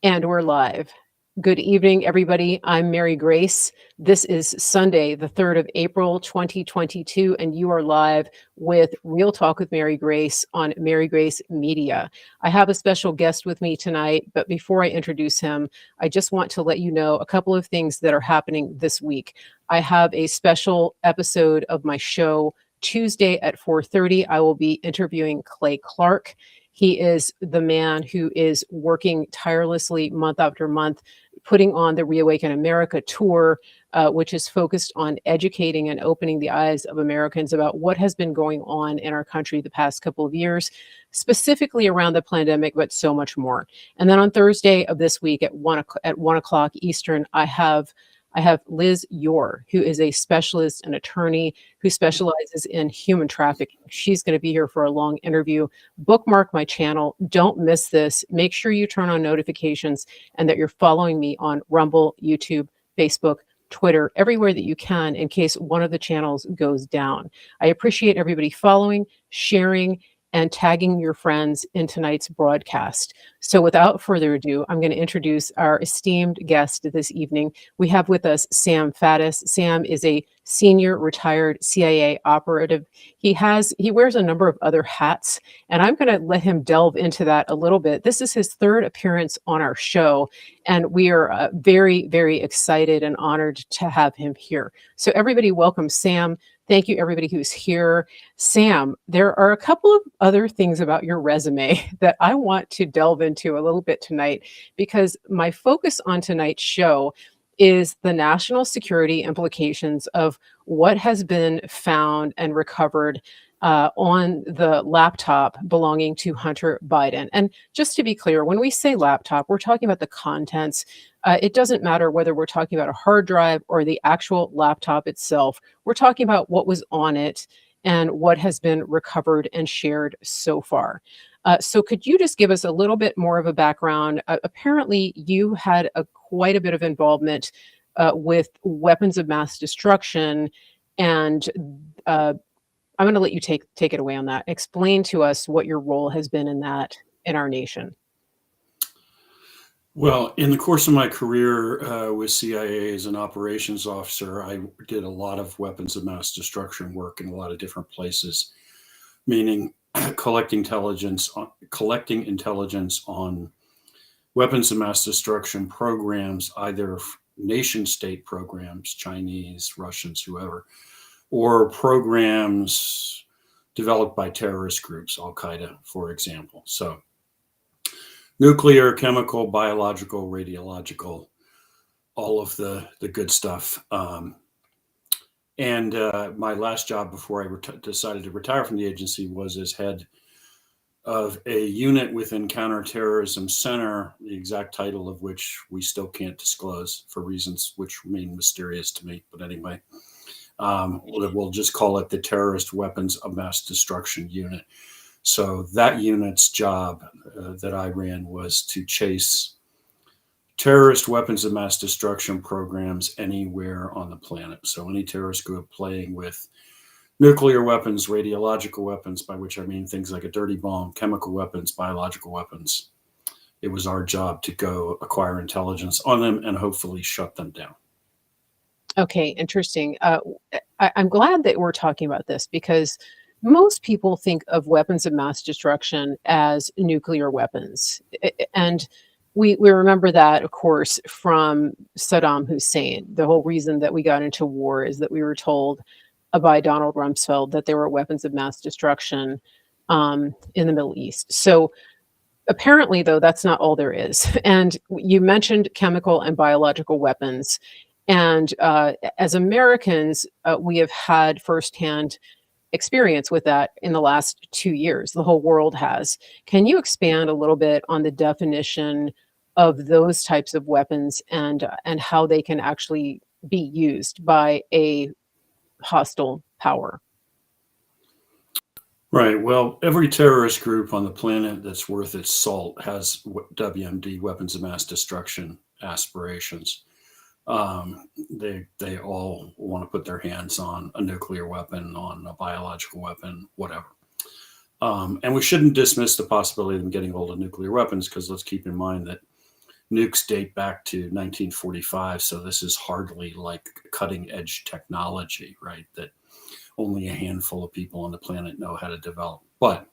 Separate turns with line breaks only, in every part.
And we're live. Good evening, everybody. I'm Mary Grace. This is Sunday, the 3rd of April, 2022, and you are live with Real Talk with Mary Grace on Mary Grace Media. I have a special guest with me tonight, but before I introduce him, I just want to let you know a couple of things that are happening this week. I have a special episode of my show Tuesday at 4:30. I will be interviewing Clay Clark. He is the man who is working tirelessly month after month, putting on the Reawaken America tour, which is focused on educating and opening the eyes of Americans about what has been going on in our country the past couple of years, specifically around the pandemic, but so much more. And then on Thursday of this week at 1 o'clock Eastern, I have Liz Yore, who is a specialist and attorney who specializes in human trafficking. She's going to be here for a long interview. Bookmark my channel. Don't miss this. Make sure you turn on notifications and that you're following me on Rumble, YouTube, Facebook, Twitter, everywhere that you can in case one of the channels goes down. I appreciate everybody following, sharing, and tagging your friends in tonight's broadcast. So without further ado, I'm going to introduce our esteemed guest this evening. We have with us Sam Faddis. Sam is a senior retired CIA operative. He wears a number of other hats, and I'm going to let him delve into that a little bit. This is his third appearance on our show, and we are very, very excited and honored to have him here. So everybody welcome Sam. Thank you, everybody who's here. Sam, there are a couple of other things about your resume that I want to delve into a little bit tonight, because my focus on tonight's show is the national security implications of what has been found and recovered on the laptop belonging to Hunter Biden. And just to be clear, when we say laptop, we're talking about the contents. It doesn't matter whether we're talking about a hard drive or the actual laptop itself. We're talking about what was on it and what has been recovered and shared so far. So could you just give us a little bit more of a background? Apparently, you had quite a bit of involvement with weapons of mass destruction, and I'm going to let you take it away on that. Explain to us what your role has been in that in our nation.
Well, in the course of my career with CIA as an operations officer, I did a lot of weapons of mass destruction work in a lot of different places, meaning collecting intelligence on weapons of mass destruction programs, either nation state programs, Chinese, Russians, whoever, or programs developed by terrorist groups, Al Qaeda, for example. So nuclear, chemical, biological, radiological, all of the good stuff. And my last job before I decided to retire from the agency was as head of a unit within Counterterrorism Center, the exact title of which we still can't disclose for reasons which remain mysterious to me. But anyway, we'll just call it the Terrorist Weapons of Mass Destruction Unit. So that unit's job that I ran was to chase terrorist weapons of mass destruction programs anywhere on the planet. So any terrorist group playing with nuclear weapons, radiological weapons, by which I mean things like a dirty bomb, chemical weapons, biological weapons. It was our job to go acquire intelligence on them and hopefully shut them down.
Okay, interesting. I'm glad that we're talking about this, because most people think of weapons of mass destruction as nuclear weapons. And we remember that, of course, from Saddam Hussein. The whole reason that we got into war is that we were told by Donald Rumsfeld that there were weapons of mass destruction in the Middle East. So apparently, though, that's not all there is. And you mentioned chemical and biological weapons. And as Americans, we have had firsthand experience with that in the last 2 years. The whole world has. Can you expand a little bit on the definition of those types of weapons and how they can actually be used by a hostile power?
Right. Well, every terrorist group on the planet that's worth its salt has WMD, weapons of mass destruction aspirations. They all want to put their hands on a nuclear weapon, on a biological weapon, whatever. And we shouldn't dismiss the possibility of them getting hold of nuclear weapons, because let's keep in mind that nukes date back to 1945, so this is hardly like cutting edge technology, right? That only a handful of people on the planet know how to develop. But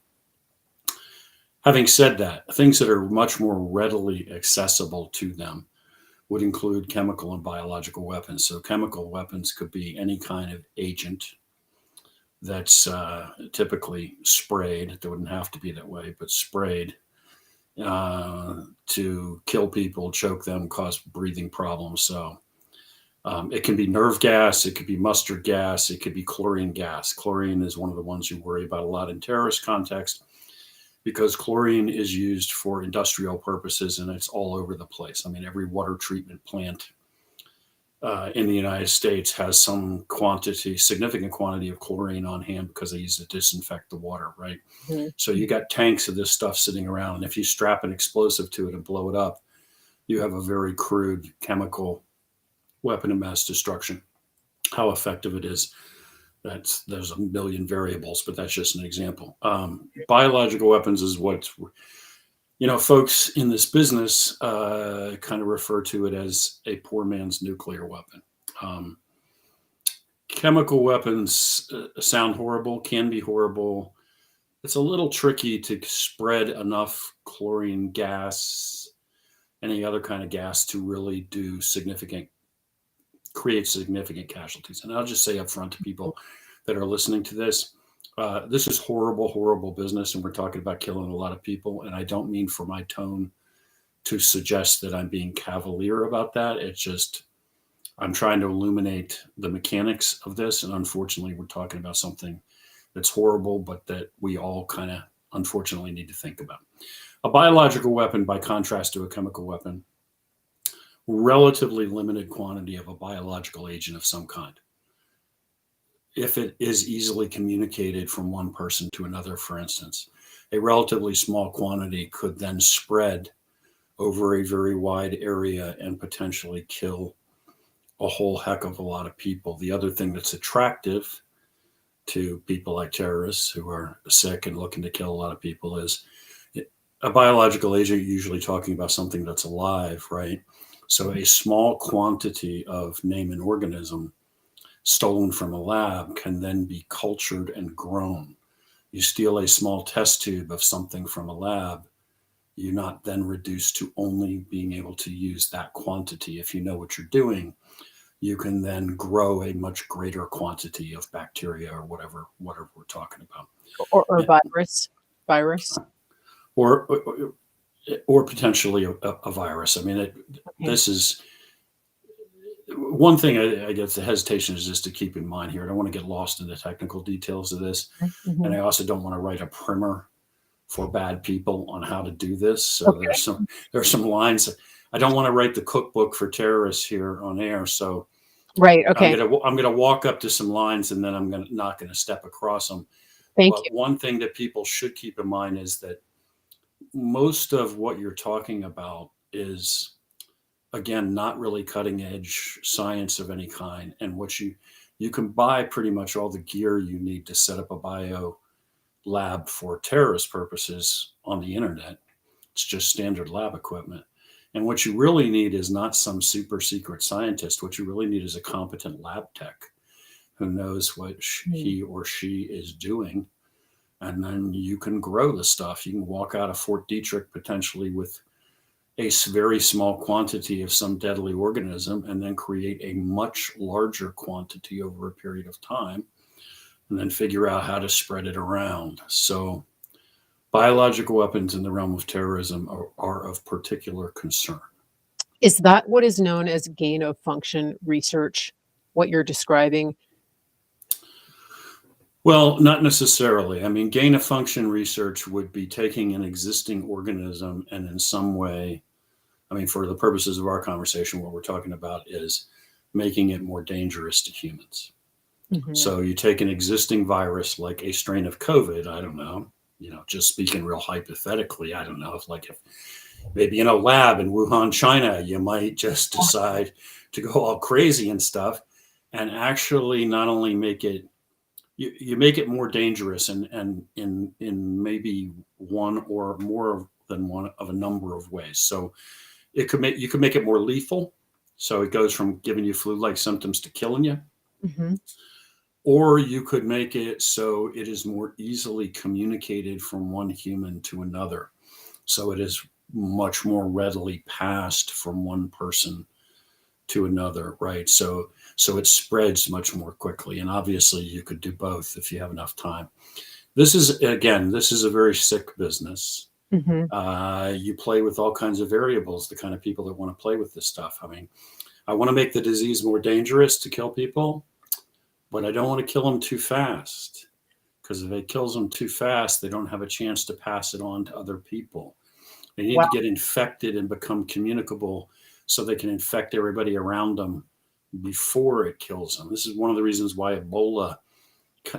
having said that, things that are much more readily accessible to them would include chemical and biological weapons. So chemical weapons could be any kind of agent that's typically sprayed. It wouldn't have to be that way, but sprayed to kill people, choke them, cause breathing problems. So it can be nerve gas, it could be mustard gas, it could be chlorine gas. Chlorine is one of the ones you worry about a lot in terrorist context because chlorine is used for industrial purposes and it's all over the place. I mean, every water treatment plant in the United States has some quantity, significant quantity of chlorine on hand because they use it to disinfect the water, right?
Mm-hmm.
So you got tanks of this stuff sitting around, and if you strap an explosive to it and blow it up, you have a very crude chemical weapon of mass destruction. How effective it is, there's a million variables, but that's just an example. Biological weapons is what, folks in this business kind of refer to it as a poor man's nuclear weapon. Chemical weapons sound horrible, can be horrible. It's a little tricky to spread enough chlorine gas, any other kind of gas to really create significant casualties. And I'll just say up front to people that are listening to this, this is horrible, horrible business. And we're talking about killing a lot of people. And I don't mean for my tone to suggest that I'm being cavalier about that. It's just, I'm trying to illuminate the mechanics of this. And unfortunately, we're talking about something that's horrible, but that we all kind of unfortunately need to think about. A biological weapon, by contrast to a chemical weapon, relatively limited quantity of a biological agent of some kind. If it is easily communicated from one person to another, for instance, a relatively small quantity could then spread over a very wide area and potentially kill a whole heck of a lot of people. The other thing that's attractive to people like terrorists who are sick and looking to kill a lot of people is a biological agent, usually talking about something that's alive, right? So a small quantity of name an organism stolen from a lab can then be cultured and grown. You steal a small test tube of something from a lab, you're not then reduced to only being able to use that quantity. If you know what you're doing, you can then grow a much greater quantity of bacteria or whatever we're talking about.
Or virus.
Or potentially a virus. I mean, this is one thing. I guess the hesitation is just to keep in mind here. I don't want to get lost in the technical details of this, and I also don't want to write a primer for bad people on how to do this. So there's some lines. I don't want to write the cookbook for terrorists here on air. So
right, okay.
I'm gonna walk up to some lines and then I'm not gonna step across them.
Thank you.
One thing that people should keep in mind is that most of what you're talking about is, again, not really cutting edge science of any kind. And what you can buy pretty much all the gear you need to set up a bio lab for terrorist purposes on the internet. It's just standard lab equipment. And what you really need is not some super secret scientist. What you really need is a competent lab tech who knows what he or she is doing. And then you can grow the stuff. You can walk out of Fort Detrick potentially with a very small quantity of some deadly organism and then create a much larger quantity over a period of time and then figure out how to spread it around. So biological weapons in the realm of terrorism are of particular concern.
Is that what is known as gain of function research, what you're describing?
Well, not necessarily. I mean, gain of function research would be taking an existing organism and in some way, I mean, for the purposes of our conversation, what we're talking about is making it more dangerous to humans. So you take an existing virus like a strain of COVID, I don't know, just speaking real hypothetically, I don't know if maybe in a lab in Wuhan, China, you might just decide to go all crazy and stuff and actually not only make it, you make it more dangerous and in maybe one or more than one of a number of ways. So you could make it more lethal. So it goes from giving you flu-like symptoms to killing you.
Hmm.
Or you could make it so it is more easily communicated from one human to another. So it is much more readily passed from one person to another, right? So it spreads much more quickly. And obviously you could do both if you have enough time. This is a very sick business.
Hmm.
You play with all kinds of variables, the kind of people that want to play with this stuff. I mean, I want to make the disease more dangerous to kill people, but I don't want to kill them too fast, because if it kills them too fast, they don't have a chance to pass it on to other people. They need
Wow.
to get infected and become communicable so they can infect everybody around them before it kills them. This is one of the reasons why Ebola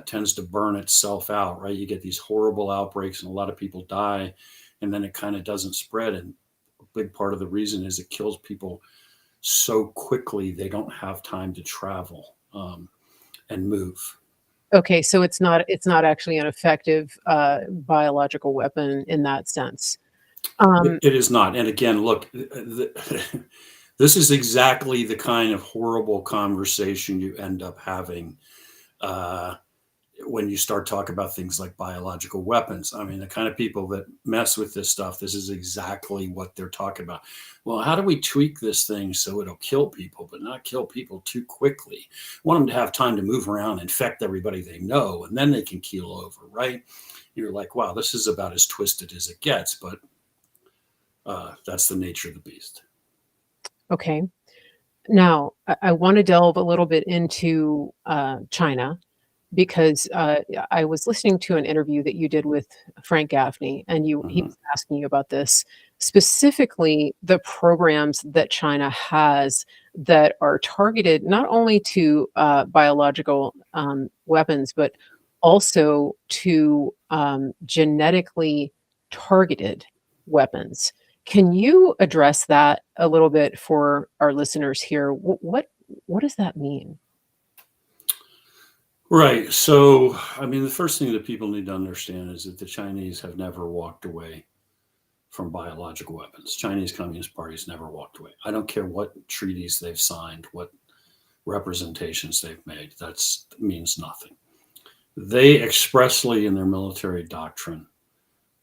tends to burn itself out, right? You get these horrible outbreaks and a lot of people die, and then it kind of doesn't spread. And a big part of the reason is it kills people so quickly they don't have time to travel and move.
Okay, so it's not actually an effective biological weapon in that sense. Um,
It is not. And again, look, this is exactly the kind of horrible conversation you end up having uh, when you start talking about things like biological weapons. I mean, the kind of people that mess with this stuff, this is exactly what they're talking about. Well, how do we tweak this thing so it'll kill people, but not kill people too quickly? Want them to have time to move around, infect everybody they know, and then they can keel over, right? You're like, wow, this is about as twisted as it gets, but that's the nature of the beast.
okay. Now, I want to delve a little bit into China because I was listening to an interview that you did with Frank Gaffney, and he
Mhm.
was asking you about this, specifically the programs that China has that are targeted not only to biological weapons, but also to genetically targeted weapons. Can you address that a little bit for our listeners here? What does that mean?
Right. So, I mean, the first thing that people need to understand is that the Chinese have never walked away from biological weapons. Chinese Communist Party's never walked away. I don't care what treaties they've signed, what representations they've made. That means nothing. They expressly, in their military doctrine,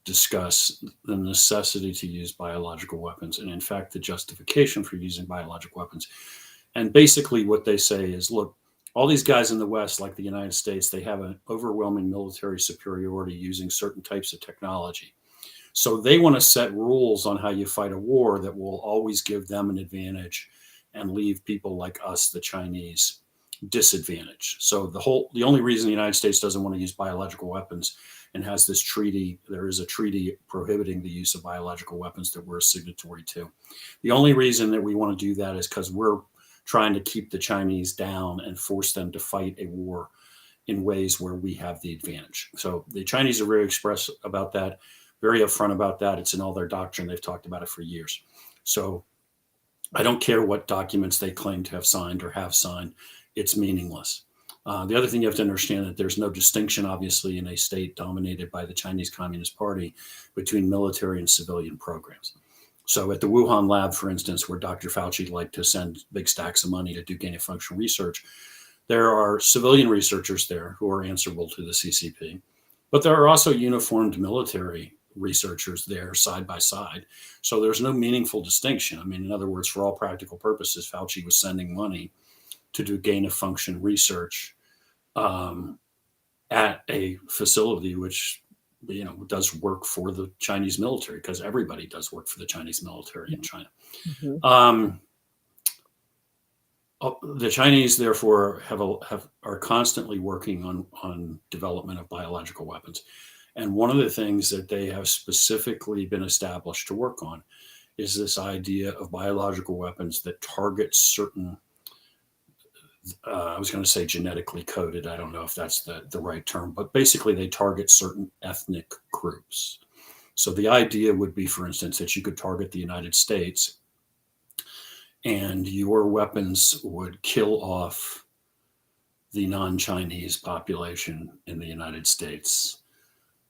discuss the necessity to use biological weapons, and in fact, the justification for using biological weapons. And basically, what they say is, look, all these guys in the West, like the United States, they have an overwhelming military superiority using certain types of technology. So they want to set rules on how you fight a war that will always give them an advantage and leave people like us, the Chinese, disadvantaged. So the only reason the United States doesn't want to use biological weapons and has this treaty, there is a treaty prohibiting the use of biological weapons that we're a signatory to. The only reason that we want to do that is because we're trying to keep the Chinese down and force them to fight a war in ways where we have the advantage. So the Chinese are very express about that, very upfront about that. It's in all their doctrine. They've talked about it for years. So I don't care what documents they claim to have signed or have signed. It's meaningless. The other thing you have to understand that there's no distinction, obviously, in a state dominated by the Chinese Communist Party between military and civilian programs. So at the Wuhan lab, for instance, where Dr. Fauci liked to send big stacks of money to do gain of function research, there are civilian researchers there who are answerable to the CCP, but there are also uniformed military researchers there side by side. So there's no meaningful distinction. I mean, in other words, for all practical purposes, Fauci was sending money to do gain of function research um, at a facility which does work for the Chinese military, because everybody does work for the Chinese military in China.
Mhm.
The Chinese, therefore, are constantly working on development of biological weapons. And one of the things that they have specifically been established to work on is this idea of biological weapons that target certain, I was going to say genetically coded. I don't know if that's the right term, but basically they target certain ethnic groups. So the idea would be, for instance, that you could target the United States and your weapons would kill off the non-Chinese population in the United States.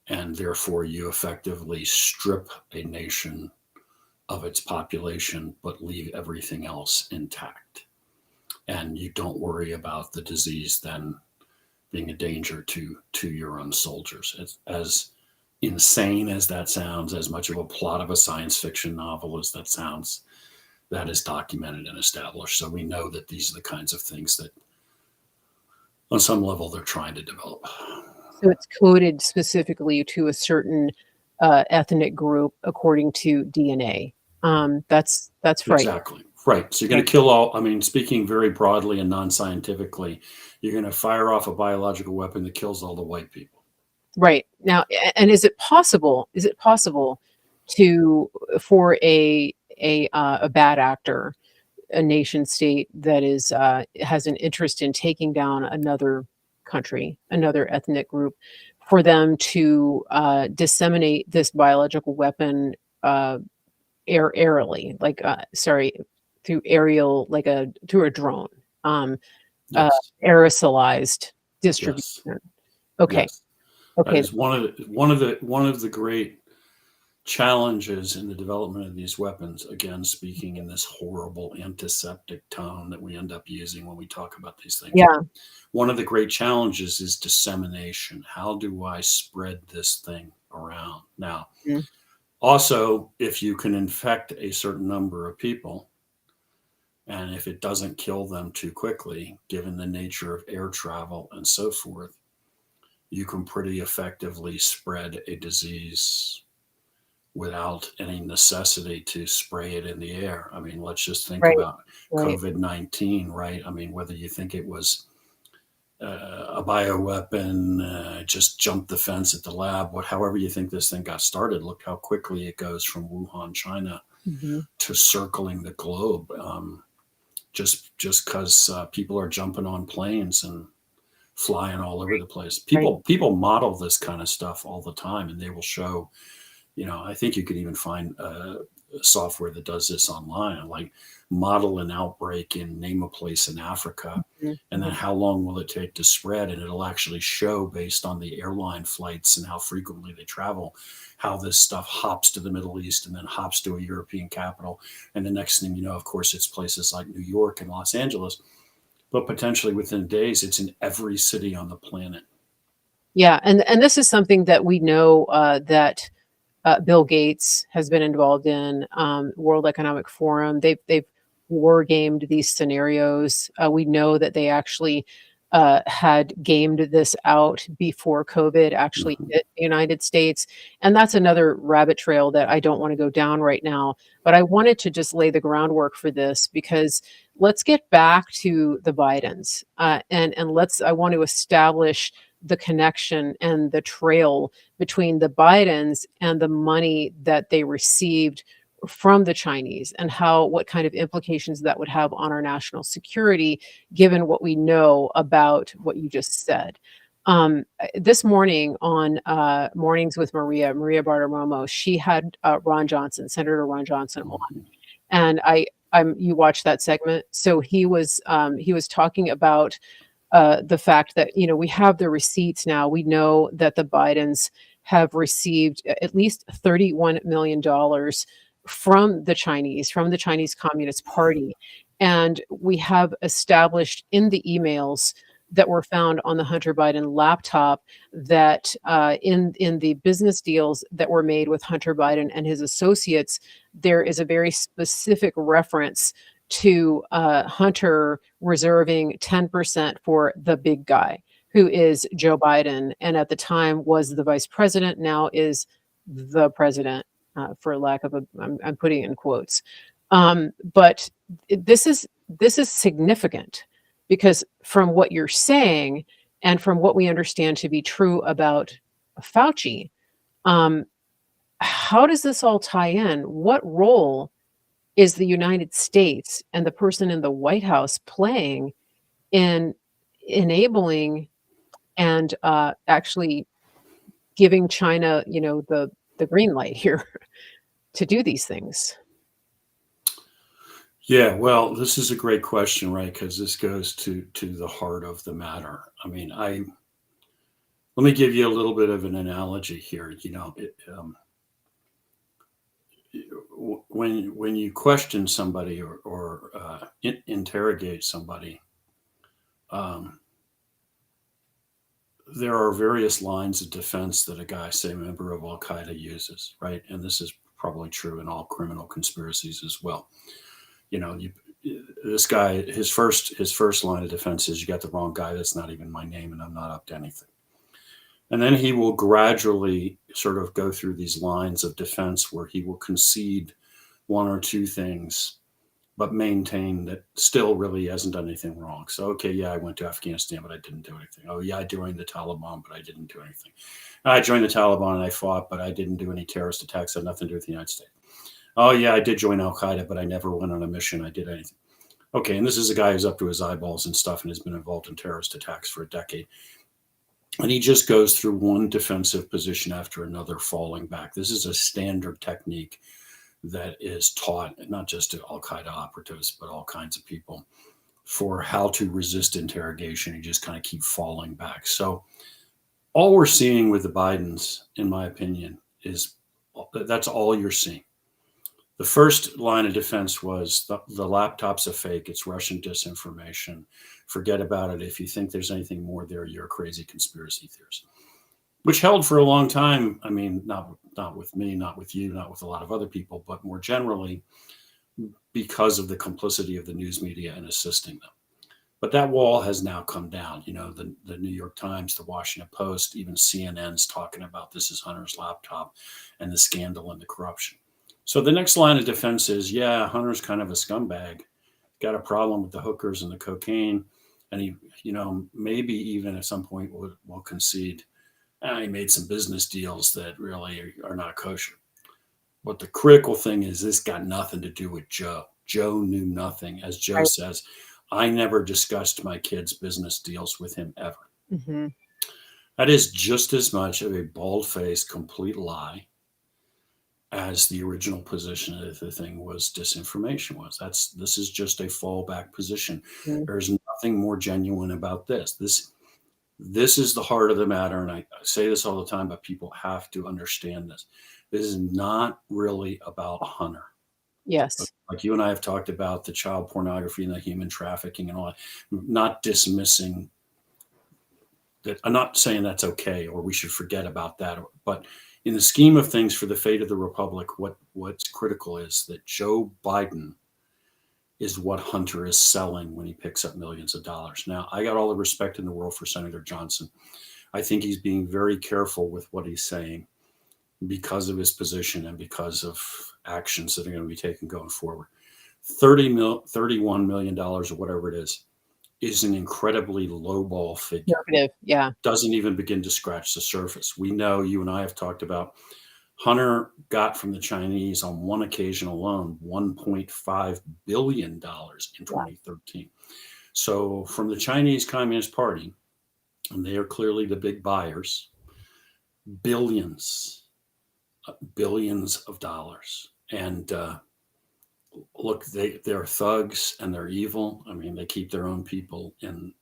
And therefore you effectively strip a nation of its population, but leave everything else intact. And you don't worry about the disease then being a danger to your own soldiers. As insane as that sounds, as much of a plot of a science fiction novel as that sounds, that is documented and established. So we know that these are the kinds of things that on some level they're trying to develop.
So it's coded specifically to a certain ethnic group according to DNA. That's frightening.
Exactly. Right. So you're going to kill all, I mean, speaking very broadly and non-scientifically, you're going to fire off a biological weapon that kills all the white people.
Right. Now, and is it possible for a bad actor, a nation state that is has an interest in taking down another country, another ethnic group, for them to disseminate this biological weapon aerially, like through aerial, like through a drone,
Yes.
aerosolized distribution?
Yes.
Okay.
Yes. That
Okay.
is one of the great challenges in the development of these weapons. Again, speaking in this horrible antiseptic tone that we end up using when we talk about these things.
Yeah.
One of the great challenges is dissemination. How do I spread this thing around? Now,
Mhm.
also, if you can infect a certain number of people, and if it doesn't kill them too quickly, given the nature of air travel and so forth, you can pretty effectively spread a disease without any necessity to spray it in the air. I mean, let's just think
Right.
about
Right.
COVID-19, right? I mean, whether you think it was a bioweapon, just jumped the fence at the lab, however you think this thing got started, look how quickly it goes from Wuhan, China,
Mhm.
to circling the globe. Just because people are jumping on planes and flying all over the place. People model this kind of stuff all the time, and they will show. I think you could even find software that does this online, like model an outbreak and name a place in Africa,
Mhm.
and then how long will it take to spread, and it'll actually show based on the airline flights and how frequently they travel, how this stuff hops to the Middle East and then hops to a European capital, and the next thing you know, of course, it's places like New York and Los Angeles, but potentially within days it's in every city on the planet.
Yeah, and this is something that we know that Bill Gates has been involved in. World Economic Forum. They've war gamed these scenarios. We know that they actually had gamed this out before COVID actually
Mhm.
hit the United States, and that's another rabbit trail that I don't want to go down right now. But I wanted to just lay the groundwork for this because let's get back to the Bidens, and I want to establish the connection and the trail between the Bidens and the money that they received from the Chinese, and what kind of implications that would have on our national security, given what we know about what you just said. This morning on Mornings with Maria Bartiromo, she had Senator Ron Johnson on, and you watched that segment. So he was talking about the fact that we have the receipts now. We know that the Bidens have received at least $31 million from the Chinese Communist Party, and we have established in the emails that were found on the Hunter Biden laptop that in the business deals that were made with Hunter Biden and his associates, there is a very specific reference to Hunter reserving 10% for the big guy, who is Joe Biden, and at the time was the vice president, now is the president, for lack of I'm putting it in quotes. But this is significant because from what you're saying and from what we understand to be true about Fauci, um, how does this all tie in? What role is the United States and the person in the White House playing in enabling and actually giving China, the green light here to do these things?
Yeah, well, this is a great question, right? Because this goes to the heart of the matter. I mean, let me give you a little bit of an analogy here. when you question somebody or interrogate somebody, um, there are various lines of defense that a guy, say, a member of Al Qaeda uses, right? And this is probably true in all criminal conspiracies as well. You know, this guy, his first line of defense is, you got the wrong guy. That's not even my name, and I'm not up to anything. And then he will gradually sort of go through these lines of defense where he will concede one or two things, but maintain that still really hasn't done anything wrong. So, okay, yeah, I went to Afghanistan, but I didn't do anything. Oh, yeah, I joined the Taliban, but I didn't do anything. I joined the Taliban and I fought, but I didn't do any terrorist attacks. Had nothing to do with the United States. Oh, yeah, I did join Al Qaeda, but I never went on a mission. I did anything. Okay, and this is a guy who's up to his eyeballs and stuff and has been involved in terrorist attacks for a decade. And he just goes through one defensive position after another, falling back. This is a standard technique that is taught not just to Al Qaeda operatives, but all kinds of people, for how to resist interrogation. You just kind of keep falling back. So all we're seeing with the Bidens, in my opinion, is that's all you're seeing. The first line of defense was the laptop's a fake. It's Russian disinformation. Forget about it. If you think there's anything more there, you're a crazy conspiracy theorist, which held for a long time. I mean, not with me, not with you, not with a lot of other people, but more generally because of the complicity of the news media in assisting them. But that wall has now come down. You know, the New York Times, the Washington Post, even CNN's talking about this is Hunter's laptop and the scandal and the corruption. So the next line of defense is, yeah, Hunter's kind of a scumbag, got a problem with the hookers and the cocaine. And he, you know, maybe even at some point will concede, he made some business deals that really are not kosher. But the critical thing is, this got nothing to do with Joe. Joe knew nothing. As Joe says, I never discussed my kids' business deals with him ever.
Mm-hmm.
That is just as much of a bald-faced, complete lie as the original position of the thing was disinformation was. This is just a fallback position.
Mm-hmm.
There's nothing more genuine about this. This is the heart of the matter, and I say this all the time, but people have to understand this. This is not really about Hunter.
Yes.
Like you and I have talked about the child pornography and the human trafficking and all that, not dismissing that. I'm not saying that's okay or we should forget about that, but in the scheme of things for the fate of the republic, what's critical is that Joe Biden is what Hunter is selling when he picks up millions of dollars. Now, I got all the respect in the world for Senator Johnson. I think he's being very careful with what he's saying because of his position and because of actions that are going to be taken going forward. $31 million or whatever it is an incredibly lowball figure.
Yeah.
Doesn't even begin to scratch the surface. We know, you and I have talked about, Hunter got from the Chinese on one occasion alone $1.5 billion in 2013. So from the Chinese Communist Party, and they are clearly the big buyers, billions of dollars. And look, they're thugs and they're evil. I mean, they keep their own people in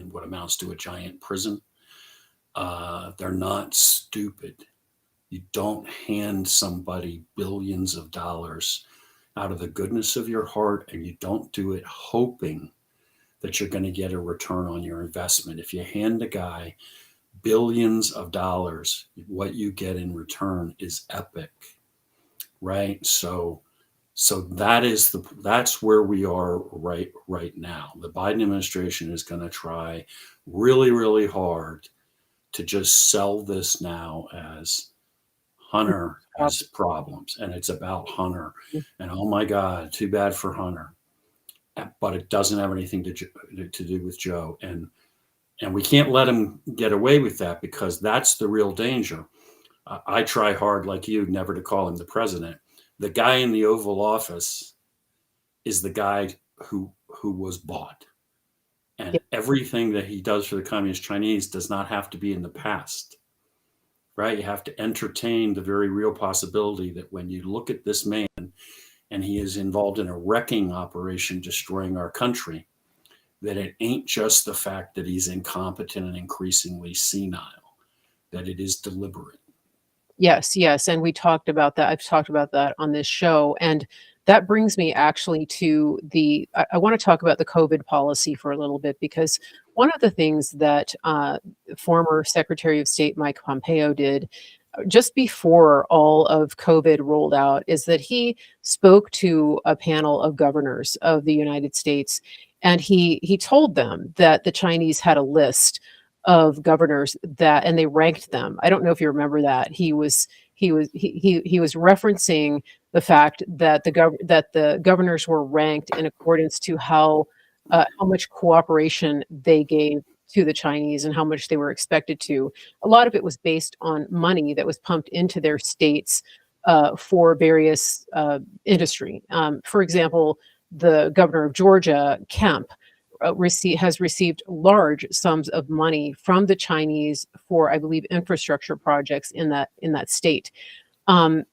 what amounts to a giant prison. They're not stupid. You don't hand somebody billions of dollars out of the goodness of your heart, and you don't do it hoping that you're going to get a return on your investment. If you hand a guy billions of dollars, what you get in return is epic, right? So that's where we are right now. The Biden administration is going to try really, really hard to just sell this now as Hunter has problems and it's about Hunter, and oh my God, too bad for Hunter. But it doesn't have anything to do with Joe, and we can't let him get away with that, because that's the real danger. I try hard, like you, never to call him the president. The guy in the Oval Office is the guy who was bought, and everything that he does for the Communist Chinese does not have to be in the past. Right? You have to entertain the very real possibility that when you look at this man and he is involved in a wrecking operation destroying our country, that it ain't just the fact that he's incompetent and increasingly senile, that it is deliberate.
Yes, yes, and we talked about that. I've talked about that on this show, and that brings me actually to I want to talk about the COVID policy for a little bit because one of the things that former Secretary of State Mike Pompeo did just before all of COVID rolled out is that he spoke to a panel of governors of the United States, and he told them that the Chinese had a list of governors that, and they ranked them. I don't know if you remember that. He was referencing the fact that that the governors were ranked in accordance to how much cooperation they gave to the Chinese and how much they were expected to. A lot of it was based on money that was pumped into their states for various industry. For example, the governor of Georgia, Kemp, has received large sums of money from the Chinese for, I believe, infrastructure projects in that state. Um,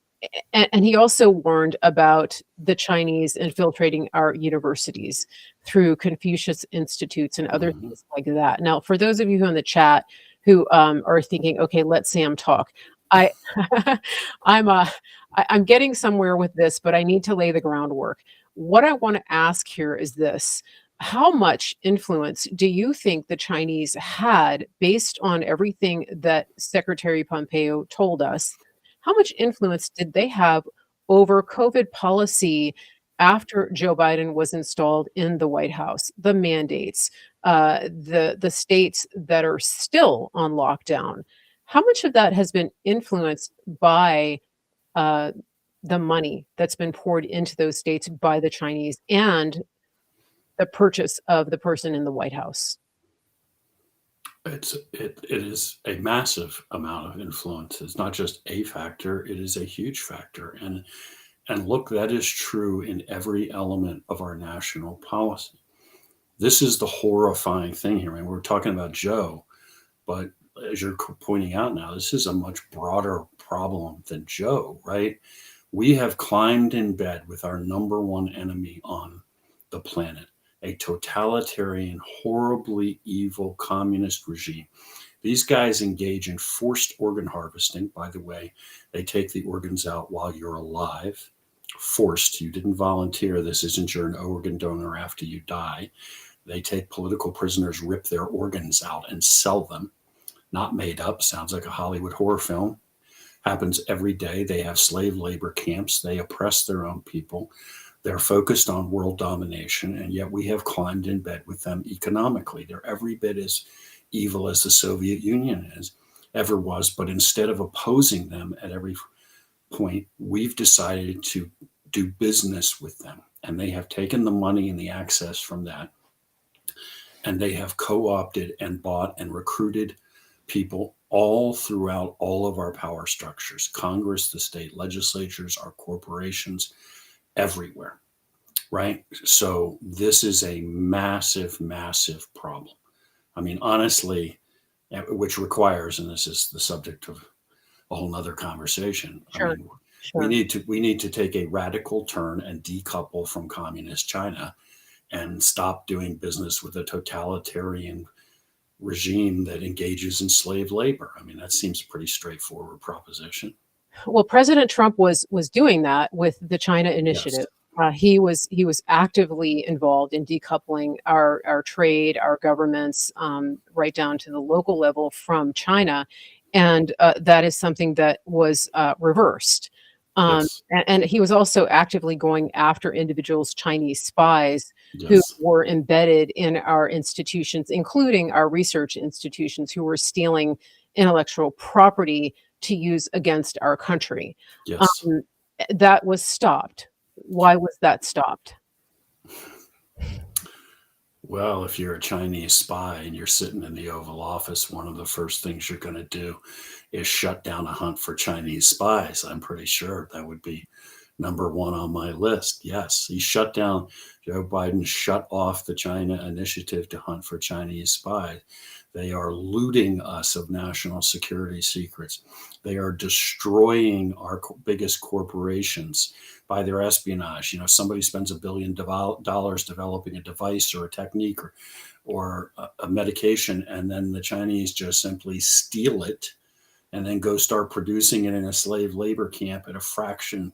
and he also warned about the Chinese infiltrating our universities through Confucius Institutes and other
Mhm.
things like that. Now, for those of you who in the chat who are thinking, okay, let Sam talk, I, I'm I'm getting somewhere with this, but I need to lay the groundwork. What I want to ask here is this: how much influence do you think the Chinese had, based on everything that Secretary Pompeo told us? How much influence did they have over COVID policy after Joe Biden was installed in the White House? The mandates, the states that are still on lockdown. How much of that has been influenced by uh, the money that's been poured into those states by the Chinese and the purchase of the person in the White House?
It is a massive amount of influence. It's not just a factor; it is a huge factor. And look, that is true in every element of our national policy. This is the horrifying thing here. I mean, we're talking about Joe, but as you're pointing out now, this is a much broader problem than Joe, right? We have climbed in bed with our number one enemy on the planet, a totalitarian, horribly evil communist regime. These guys engage in forced organ harvesting. By the way, they take the organs out while you're alive. Forced. You didn't volunteer. This isn't you're an organ donor after you die. They take political prisoners, rip their organs out, and sell them. Not made up. Sounds like a Hollywood horror film. Happens every day. They have slave labor camps. They oppress their own people. They're focused on world domination, and yet we have climbed in bed with them economically. They're every bit as evil as the Soviet Union ever was, but instead of opposing them at every point, we've decided to do business with them. And they have taken the money and the access from that, and they have co-opted and bought and recruited people all throughout all of our power structures, Congress, the state legislatures, our corporations, everywhere, right? So this is a massive, massive problem. I mean, honestly, which requires, and this is the subject of a whole nother conversation. I
Sure,
mean,
sure.
we need to take a radical turn and decouple from communist China and stop doing business with a totalitarian regime that engages in slave labor. I mean, that seems a pretty straightforward proposition.
Well, President Trump was doing that with the China
Yes.
Initiative. He was actively involved in decoupling our trade, our governments, right down to the local level from China, and that is something that was reversed.
Yes.
And he was also actively going after individuals, Chinese spies, who
Yes.
were embedded in our institutions, including our research institutions, who were stealing intellectual property to use against our country.
Yes.
Um, that was stopped. Why was that stopped?
Well, if you're a Chinese spy and you're sitting in the Oval Office, one of the first things you're going to do is shut down a hunt for Chinese spies. I'm pretty sure that would be number one on my list. Yes, Joe Biden shut off the China initiative to hunt for Chinese spies. They are looting us of national security secrets. They are destroying our biggest corporations by their espionage. You know, somebody spends $1 billion developing a device or a technique or a medication, and then the Chinese just simply steal it and then go start producing it in a slave labor camp at a fraction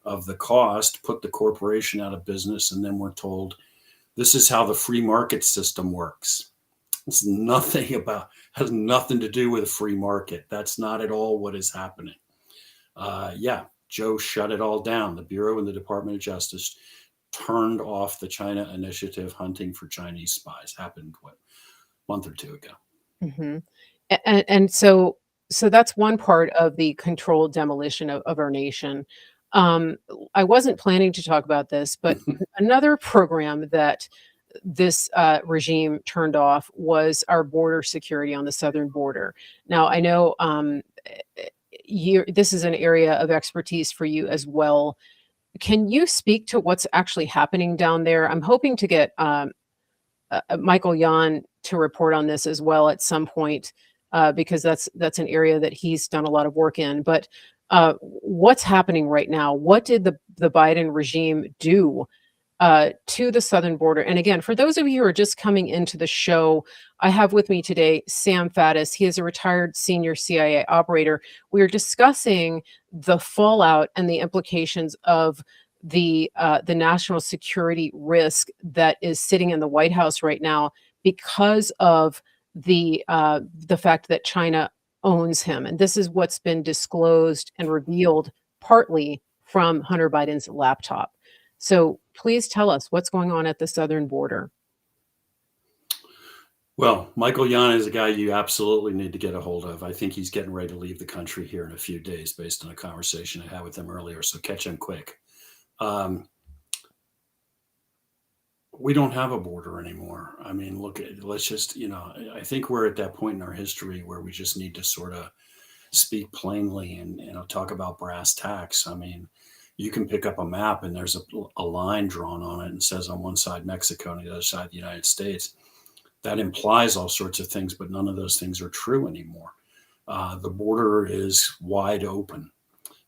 of the cost, put the corporation out of business, and then we're told this is how the free market system works. It's nothing about, has nothing to do with a free market. That's not at all what is happening. Yeah, Joe shut it all down. The Bureau and the Department of Justice turned off the China Initiative hunting for Chinese spies. Happened, what, a month or two ago.
Mhm. And so that's one part of the controlled demolition of our nation. Um, I wasn't planning to talk about this, but another program that this regime turned off was our border security on the southern border. Now, I know this is an area of expertise for you as well. Can you speak to what's actually happening down there? I'm hoping to get Michael Yon to report on this as well at some point, because that's an area that he's done a lot of work in. But what's happening right now? What did the Biden regime do to the southern border? And again, for those of you who are just coming into the show, I have with me today Sam Faddis. He is a retired senior CIA operator. We are discussing the fallout and the implications of the national security risk that is sitting in the White House right now because of the fact that China owns him. And this is what's been disclosed and revealed partly from Hunter Biden's laptop. So please tell us what's going on at the southern border.
Well, Michael Yon is a guy you absolutely need to get a hold of. I think he's getting ready to leave the country here in a few days based on a conversation I had with him earlier. So catch him quick. We don't have a border anymore. I mean, let's just, I think we're at that point in our history where we just need to sort of speak plainly and, talk about brass tacks. I mean, you can pick up a map and there's a line drawn on it and says on one side Mexico and the other side the United States. That implies all sorts of things, but none of those things are true anymore. The border is wide open.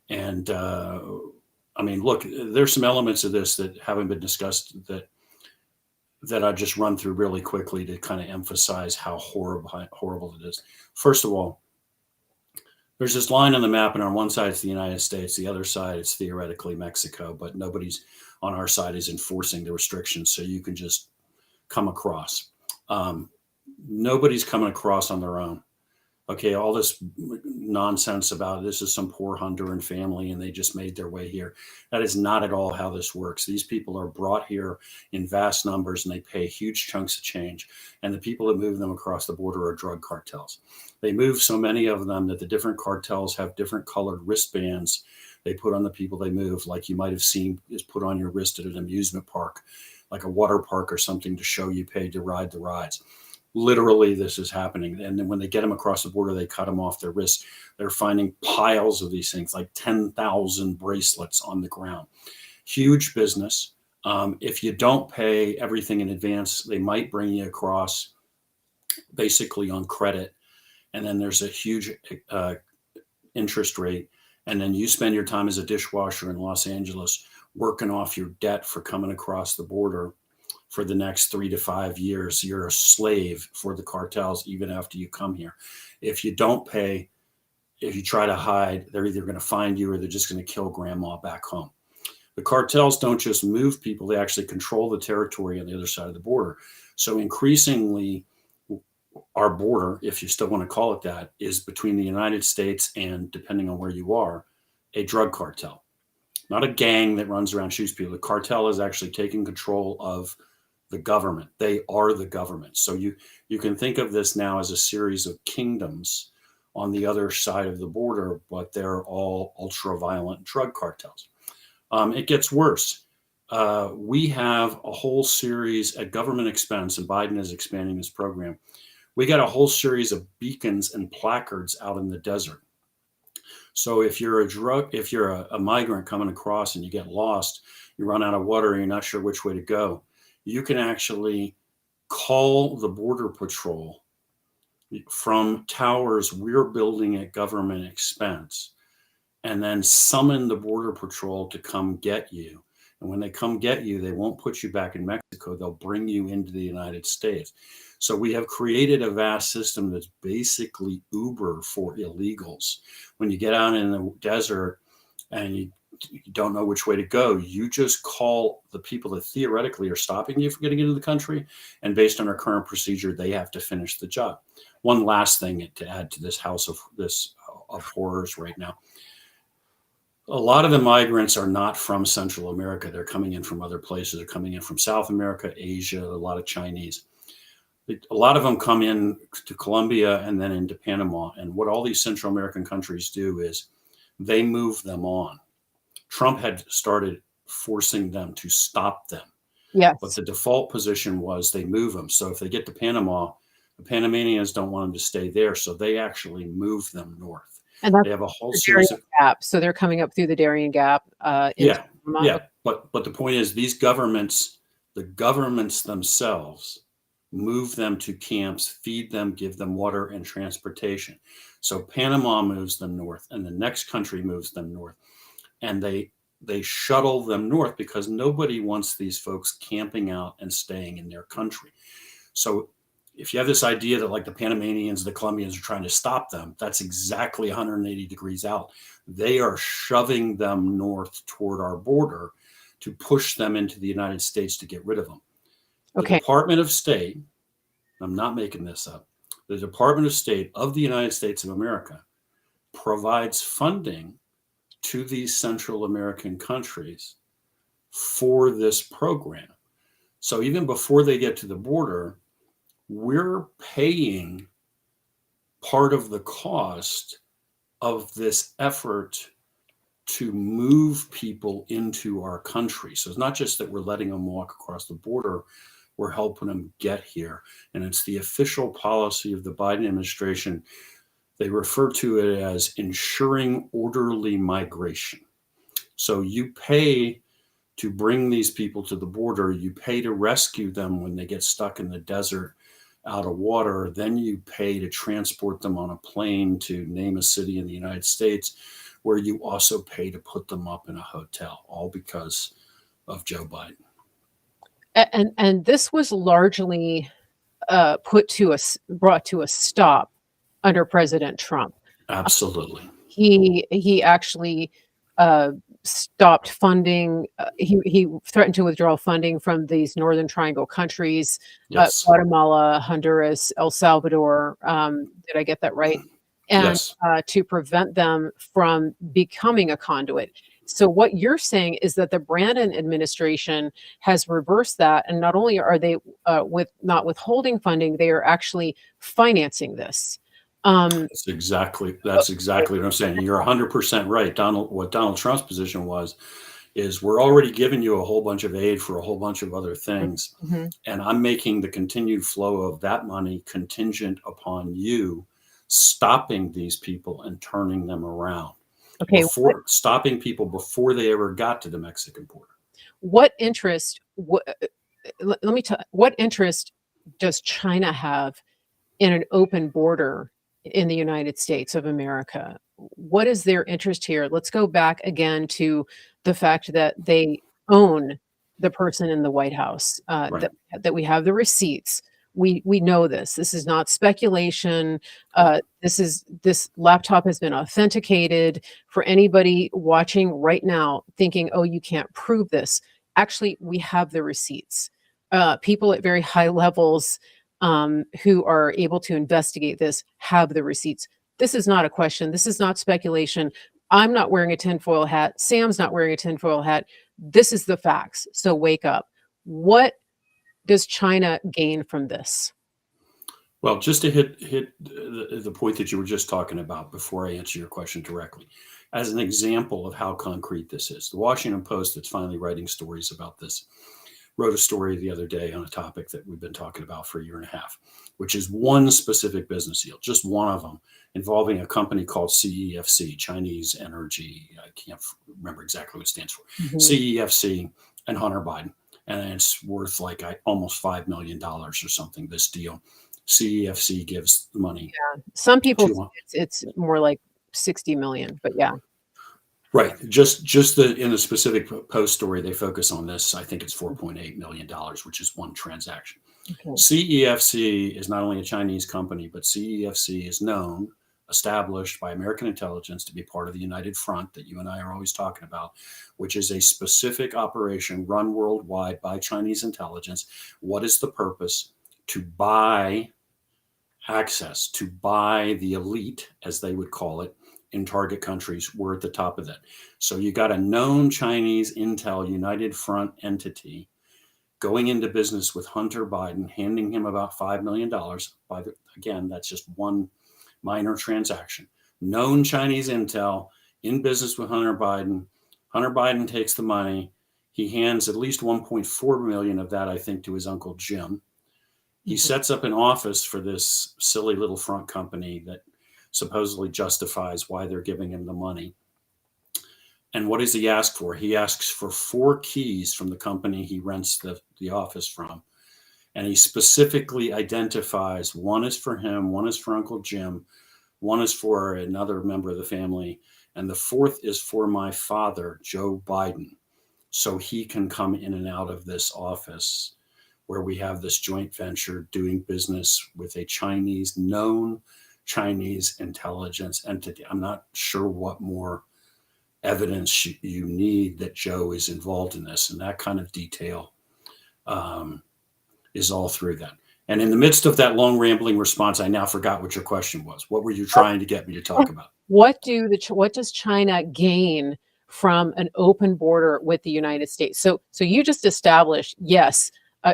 And I mean, look, there's some elements of this that haven't been discussed that I just run through really quickly to kind of emphasize how horrible it is. First of all, there's this line on the map, and on one side it's the United States, the other side it's theoretically Mexico, but nobody's on our side is enforcing the restrictions, so you can just come across. Nobody's coming across on their own. Okay, all this nonsense about this is some poor Honduran family and they just made their way here. That is not at all how this works. These people are brought here in vast numbers and they pay huge chunks of change. And the people that move them across the border are drug cartels. They move so many of them that the different cartels have different colored wristbands they put on the people they move, like you might have seen is put on your wrist at an amusement park, like a water park or something to show you paid to ride the rides. Literally, this is happening. And then when they get them across the border, they cut them off their wrists. They're finding piles of these things, like 10,000 bracelets on the ground. Huge business. If you don't pay everything in advance, they might bring you across basically on credit. And then there's a huge interest rate. And then you spend your time as a dishwasher in Los Angeles working off your debt for coming across the border. For the next 3 to 5 years, you're a slave for the cartels, even after you come here. If you don't pay, if you try to hide, they're either going to find you or they're just going to kill grandma back home. The cartels don't just move people, they actually control the territory on the other side of the border. So increasingly, our border, if you still want to call it that, is between the United States and, depending on where you are, a drug cartel. Not a gang that runs around and shoots people. The cartel is actually taking control of the government. They are the government. So you can think of this now as a series of kingdoms on the other side of the border, but they're all ultra-violent drug cartels. It gets worse. We have a whole series at government expense, and Biden is expanding this program. We got a whole series of beacons and placards out in the desert. So if you're a migrant coming across and you get lost, you run out of water and you're not sure which way to go, you can actually call the Border Patrol from towers we're building at government expense and then summon the Border Patrol to come get you. And when they come get you, they won't put you back in Mexico. They'll bring you into the United States. So we have created a vast system that's basically Uber for illegals. When you get out in the desert and you don't know which way to go, you just call the people that theoretically are stopping you from getting into the country. And based on our current procedure, they have to finish the job. One last thing to add to this house of horrors right now. A lot of the migrants are not from Central America. They're coming in from other places. They're coming in from South America, Asia, a lot of Chinese. A lot of them come in to Colombia and then into Panama. And what all these Central American countries do is they move them on. Trump had started forcing them to stop them.
Yes.
But the default position was they move them. So if they get to Panama, the Panamanians don't want them to stay there. So they actually move them north.
And that's
they have a whole
the
series
Darien Gap. So they're coming up through the Darien Gap.
Yeah. But the point is, these governments, the governments themselves, move them to camps, feed them, give them water and transportation. So Panama moves them north, and the next country moves them north, and they shuttle them north because nobody wants these folks camping out and staying in their country. So if you have this idea that like the Panamanians, the Colombians are trying to stop them, that's exactly 180 degrees out. They are shoving them north toward our border to push them into the United States to get rid of them. The Department of State, I'm not making this up, the Department of State of the United States of America provides funding to these Central American countries for this program. So even before they get to the border, we're paying part of the cost of this effort to move people into our country. So it's not just that we're letting them walk across the border, we're helping them get here. And it's the official policy of the Biden administration. They refer to it as ensuring orderly migration. So you pay to bring these people to the border, you pay to rescue them when they get stuck in the desert out of water, then you pay to transport them on a plane to name a city in the United States, where you also pay to put them up in a hotel, all because of Joe Biden.
And this was largely brought to a stop under President Trump.
Absolutely.
He actually stopped funding. He threatened to withdraw funding from these Northern Triangle countries,
Yes.
Guatemala, Honduras, El Salvador. Did I get that right? And
Yes.
To prevent them from becoming a conduit. So what you're saying is that the Brandon administration has reversed that, and not only are they not withholding funding, they are actually financing this.
That's exactly what I'm saying. You're 100% right. What Donald Trump's position is we're already giving you a whole bunch of aid for a whole bunch of other things.
Mm-hmm.
And I'm making the continued flow of that money contingent upon you stopping these people and turning them around.
Okay.
Stopping people before they ever got to the Mexican border.
What interest, what interest does China have in an open border in the United States of America? What is their interest here? Let's go back again to the fact that they own the person in the White House,
Right.
that we have the receipts. We know this. This is not speculation. This laptop has been authenticated. For anybody watching right now thinking, oh, you can't prove this. Actually, we have the receipts. People at very high levels who are able to investigate this have the receipts. This is not a question. This is not speculation. I'm not wearing a tinfoil hat. Sam's not wearing a tinfoil hat. This is the facts. So wake up. What does China gain from this?
Well, just to hit the point that you were just talking about before I answer your question directly, as an example of how concrete this is, the Washington Post, that's finally writing stories about this, wrote a story the other day on a topic that we've been talking about for a year and a half, which is one specific business deal, just one of them, involving a company called CEFC, Chinese Energy. I can't remember exactly what it stands for.
Mm-hmm.
CEFC and Hunter Biden. And it's worth like almost $5 million or something, this deal. CEFC gives money.
Yeah. Some people, it's more like 60 million, but yeah.
Right. Just in the specific post story, they focus on this. I think it's $4.8 million, which is one transaction.
Okay.
CEFC is not only a Chinese company, but CEFC is known, established by American intelligence to be part of the United Front that you and I are always talking about, which is a specific operation run worldwide by Chinese intelligence. What is the purpose? To buy access, to buy the elite, as they would call it, in target countries. We're at the top of that. So you got a known Chinese intel United Front entity going into business with Hunter Biden, handing him about $5 million. Again, that's just one minor transaction. Known Chinese intel in business with Hunter Biden. Hunter Biden takes the money. He hands at least 1.4 million of that, I think, to his uncle Jim. He sets up an office for this silly little front company that supposedly justifies why they're giving him the money. And what does he ask for? He asks for 4 keys from the company he rents the office from. And he specifically identifies one is for him, one is for Uncle Jim, one is for another member of the family, and the 4th is for my father, Joe Biden, so he can come in and out of this office where we have this joint venture doing business with a known Chinese intelligence entity. I'm not sure what more evidence you need that Joe is involved in this, and that kind of detail is all through that. And in the midst of that long rambling response, I now forgot what your question was. What were you trying to get me to talk about?
What does China gain from an open border with the United States? So you just established, yes,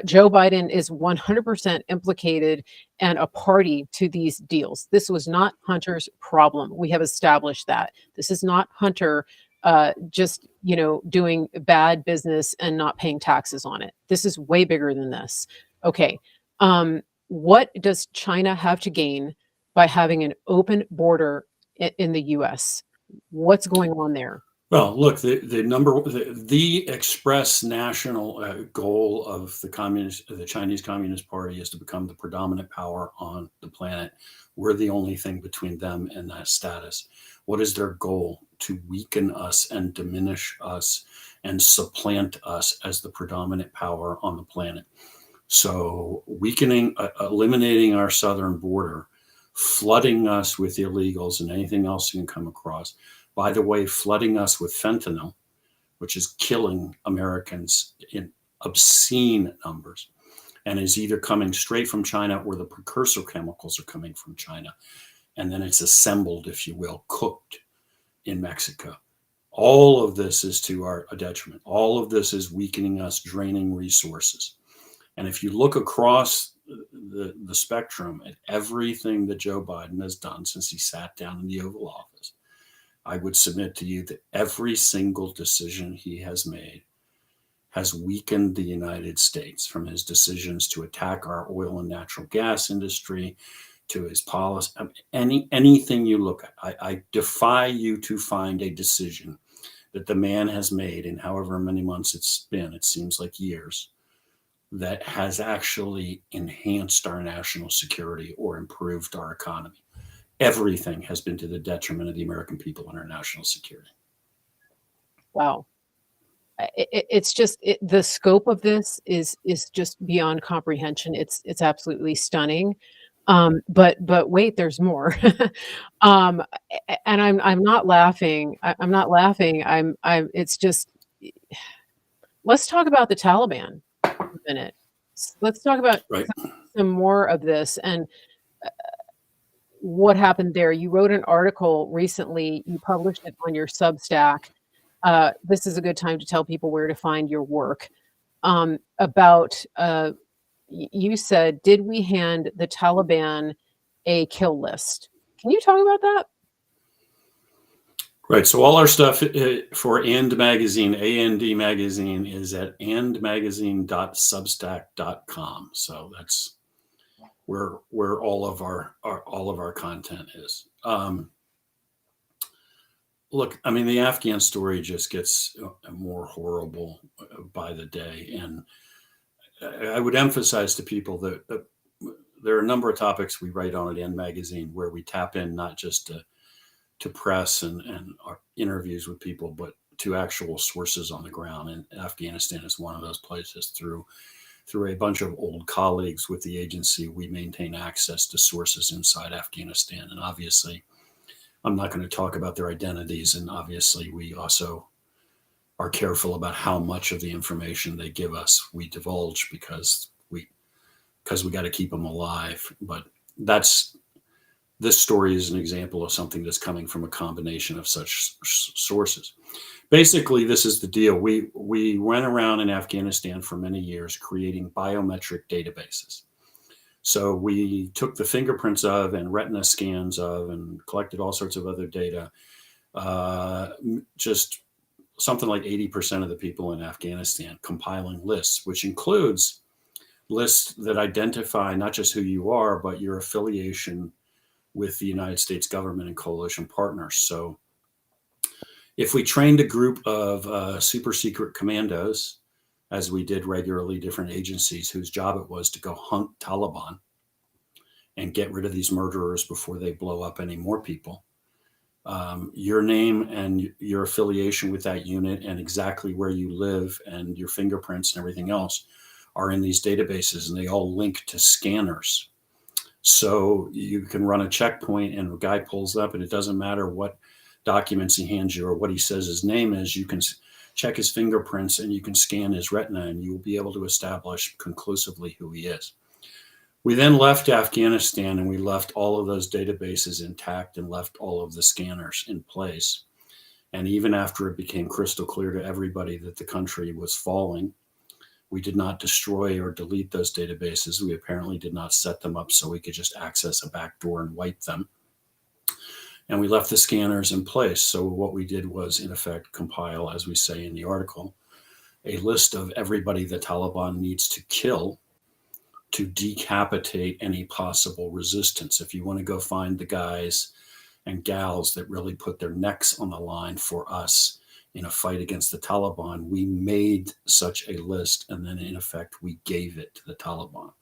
Joe Biden is 100% implicated and a party to these deals. This was not Hunter's problem. We have established that. This is not Hunter just, doing bad business and not paying taxes on it. This is way bigger than this. Okay. What does China have to gain by having an open border in the U.S.? What's going on there?
Well, look, the express national goal of the Chinese Communist Party is to become the predominant power on the planet. We're the only thing between them and that status. What is their goal? To weaken us and diminish us and supplant us as the predominant power on the planet. So eliminating our southern border, flooding us with illegals and anything else you can come across. By the way, flooding us with fentanyl, which is killing Americans in obscene numbers, and is either coming straight from China or the precursor chemicals are coming from China. And then it's assembled, if you will, cooked in Mexico. All of this is to our detriment. All of this is weakening us, draining resources. And if you look across the spectrum at everything that Joe Biden has done since he sat down in the Oval Office, I would submit to you that every single decision he has made has weakened the United States, from his decisions to attack our oil and natural gas industry to his policy. Anything you look at, I defy you to find a decision that the man has made in however many months it's been, it seems like years, that has actually enhanced our national security or improved our economy. Everything has been to the detriment of the American people and our national security.
Wow. It's just the scope of this is just beyond comprehension. It's absolutely stunning. But wait, there's more. And I'm not laughing. I'm not laughing. It's just, let's talk about the Taliban for a minute. Let's talk about
Right.
some more of this and what happened there. You wrote an article recently, you published it on your Substack. This is a good time to tell people where to find your work. About, you said, did we hand the Taliban a kill list? Can you talk about that?
Right. So all our stuff for And Magazine, AND Magazine, is at andmagazine.substack.com. So that's where all of our content is. Look, I mean, the Afghan story just gets more horrible by the day, and I would emphasize to people that there are a number of topics we write on at And Magazine where we tap in not just to to press and our interviews with people, but to actual sources on the ground. And Afghanistan is one of those places. Through a bunch of old colleagues with the agency, we maintain access to sources inside Afghanistan. And obviously, I'm not going to talk about their identities. And obviously, we also are careful about how much of the information they give us we divulge because we got to keep them alive. But this story is an example of something that's coming from a combination of such sources. Basically, this is the deal. We went around in Afghanistan for many years creating biometric databases. So we took the fingerprints of and retina scans of and collected all sorts of other data. Just something like 80% of the people in Afghanistan, compiling lists, which includes lists that identify not just who you are, but your affiliation with the United States government and coalition partners. So if we trained a group of super secret commandos, as we did regularly, different agencies whose job it was to go hunt Taliban and get rid of these murderers before they blow up any more people, your name and your affiliation with that unit and exactly where you live and your fingerprints and everything else are in these databases, and they all link to scanners. So you can run a checkpoint and a guy pulls up, and it doesn't matter what documents he hands you or what he says his name is. You can check his fingerprints and you can scan his retina, and you will be able to establish conclusively who he is. We then left Afghanistan, and we left all of those databases intact and left all of the scanners in place. And even after it became crystal clear to everybody that the country was falling, we did not destroy or delete those databases. We apparently did not set them up so we could just access a backdoor and wipe them. And we left the scanners in place. So what we did was, in effect, compile, as we say in the article, a list of everybody the Taliban needs to kill to decapitate any possible resistance. If you want to go find the guys and gals that really put their necks on the line for us in a fight against the Taliban, we made such a list, and then in effect, we gave it to the Taliban.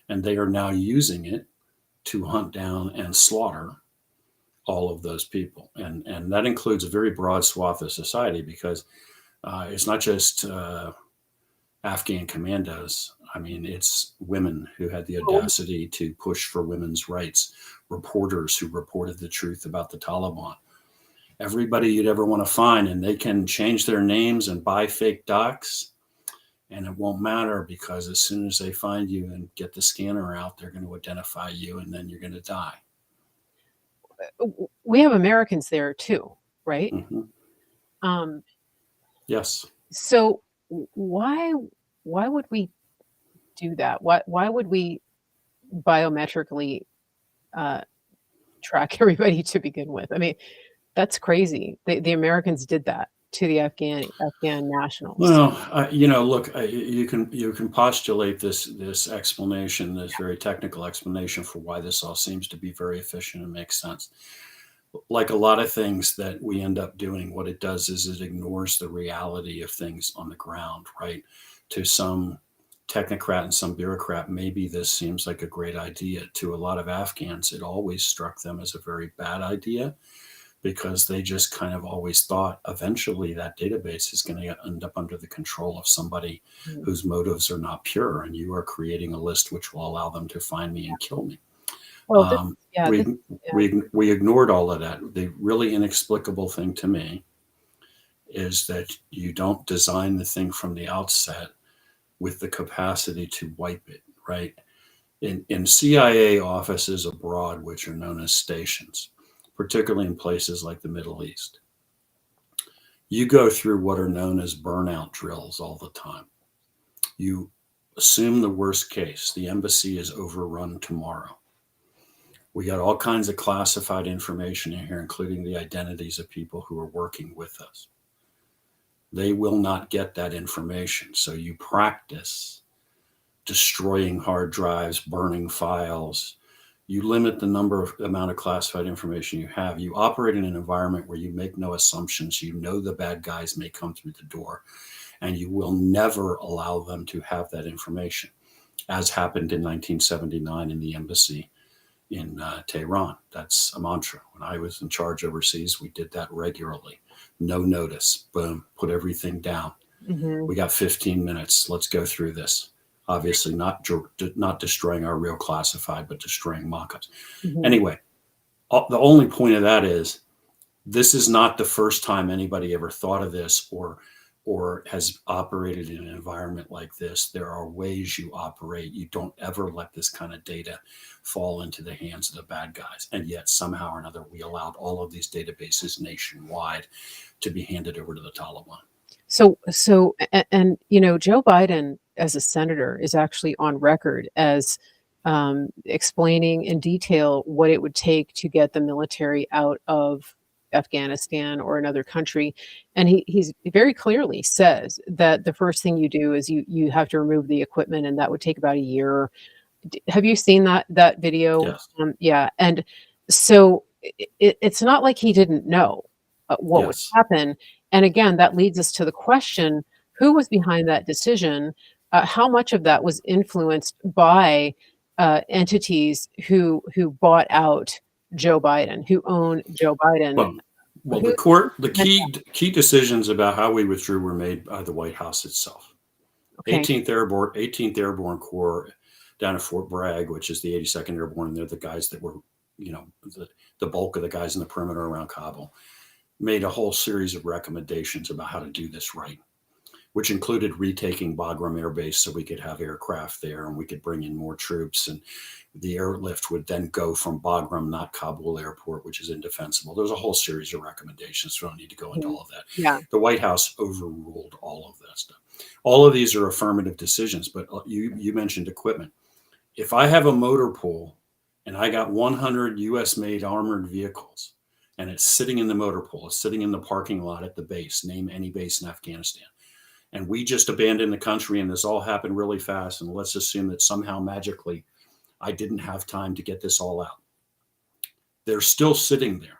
And they are now using it to hunt down and slaughter all of those people. And that includes a very broad swath of society, because it's not just Afghan commandos. I mean, it's women who had the audacity to push for women's rights, reporters who reported the truth about the Taliban, everybody you'd ever want to find. And they can change their names and buy fake docs, and it won't matter, because as soon as they find you and get the scanner out, they're going to identify you, and then you're going to die.
We have Americans there too, right?
Mm-hmm.
Yes. So why would we do that? Why would we biometrically track everybody to begin with? I mean, that's crazy. The Americans did that to the Afghan nationals.
Well, look, you can postulate this explanation, this very technical explanation for why this all seems to be very efficient and makes sense. Like a lot of things that we end up doing, what it does is it ignores the reality of things on the ground, right? To some technocrat and some bureaucrat, maybe this seems like a great idea. To a lot of Afghans, it always struck them as a very bad idea, because they just kind of always thought eventually that database is going to end up under the control of somebody whose motives are not pure, and you are creating a list which will allow them to find me and kill me. Well, we ignored all of that. The really inexplicable thing to me is that you don't design the thing from the outset with the capacity to wipe it, right? In CIA offices abroad, which are known as stations, particularly in places like the Middle East, you go through what are known as burnout drills all the time. You assume the worst case. The embassy is overrun tomorrow. We got all kinds of classified information in here, including the identities of people who are working with us. They will not get that information. So you practice destroying hard drives, burning files. You limit the amount of classified information you have. You operate in an environment where you make no assumptions. You know the bad guys may come through the door, and you will never allow them to have that information, as happened in 1979 in the embassy in Tehran. That's a mantra. When I was in charge overseas, we did that regularly. No notice, boom, put everything down.
Mhm.
We got 15 minutes. Let's go through this. Obviously, not destroying our real classified, but destroying mock-ups.
Mhm.
Anyway, the only point of that is this is not the first time anybody ever thought of this or has operated in an environment like this. There are ways you operate. You don't ever let this kind of data fall into the hands of the bad guys. And yet somehow or another, we allowed all of these databases nationwide to be handed over to the Taliban.
And Joe Biden as a senator is actually on record as explaining in detail what it would take to get the military out of Afghanistan or another country. And he's very clearly says that the first thing you do is you have to remove the equipment, and that would take about a year. Have you seen that video?
Yes.
Yeah. And so it's not like he didn't know what would
Yes.
happen. And again, that leads us to the question, who was behind that decision? How much of that was influenced by entities who bought out Joe Biden, who own Joe Biden?
Well,
Who-
the key decisions about how we withdrew were made by the White House itself.
Okay.
18th Airborne Corps down at Fort Bragg, which is the 82nd Airborne, and they're the guys that were, the bulk of the guys in the perimeter around Kabul, made a whole series of recommendations about how to do this right, which included retaking Bagram Air Base so we could have aircraft there and we could bring in more troops. And the airlift would then go from Bagram, not Kabul Airport, which is indefensible. There's a whole series of recommendations. We don't need to go into all of that.
Yeah.
The White House overruled all of that stuff. All of these are affirmative decisions, but you mentioned equipment. If I have a motor pool and I got 100 US made armored vehicles and it's sitting in the motor pool, it's sitting in the parking lot at the base, name any base in Afghanistan, and we just abandoned the country and this all happened really fast, and let's assume that somehow magically I didn't have time to get this all out. They're still sitting there.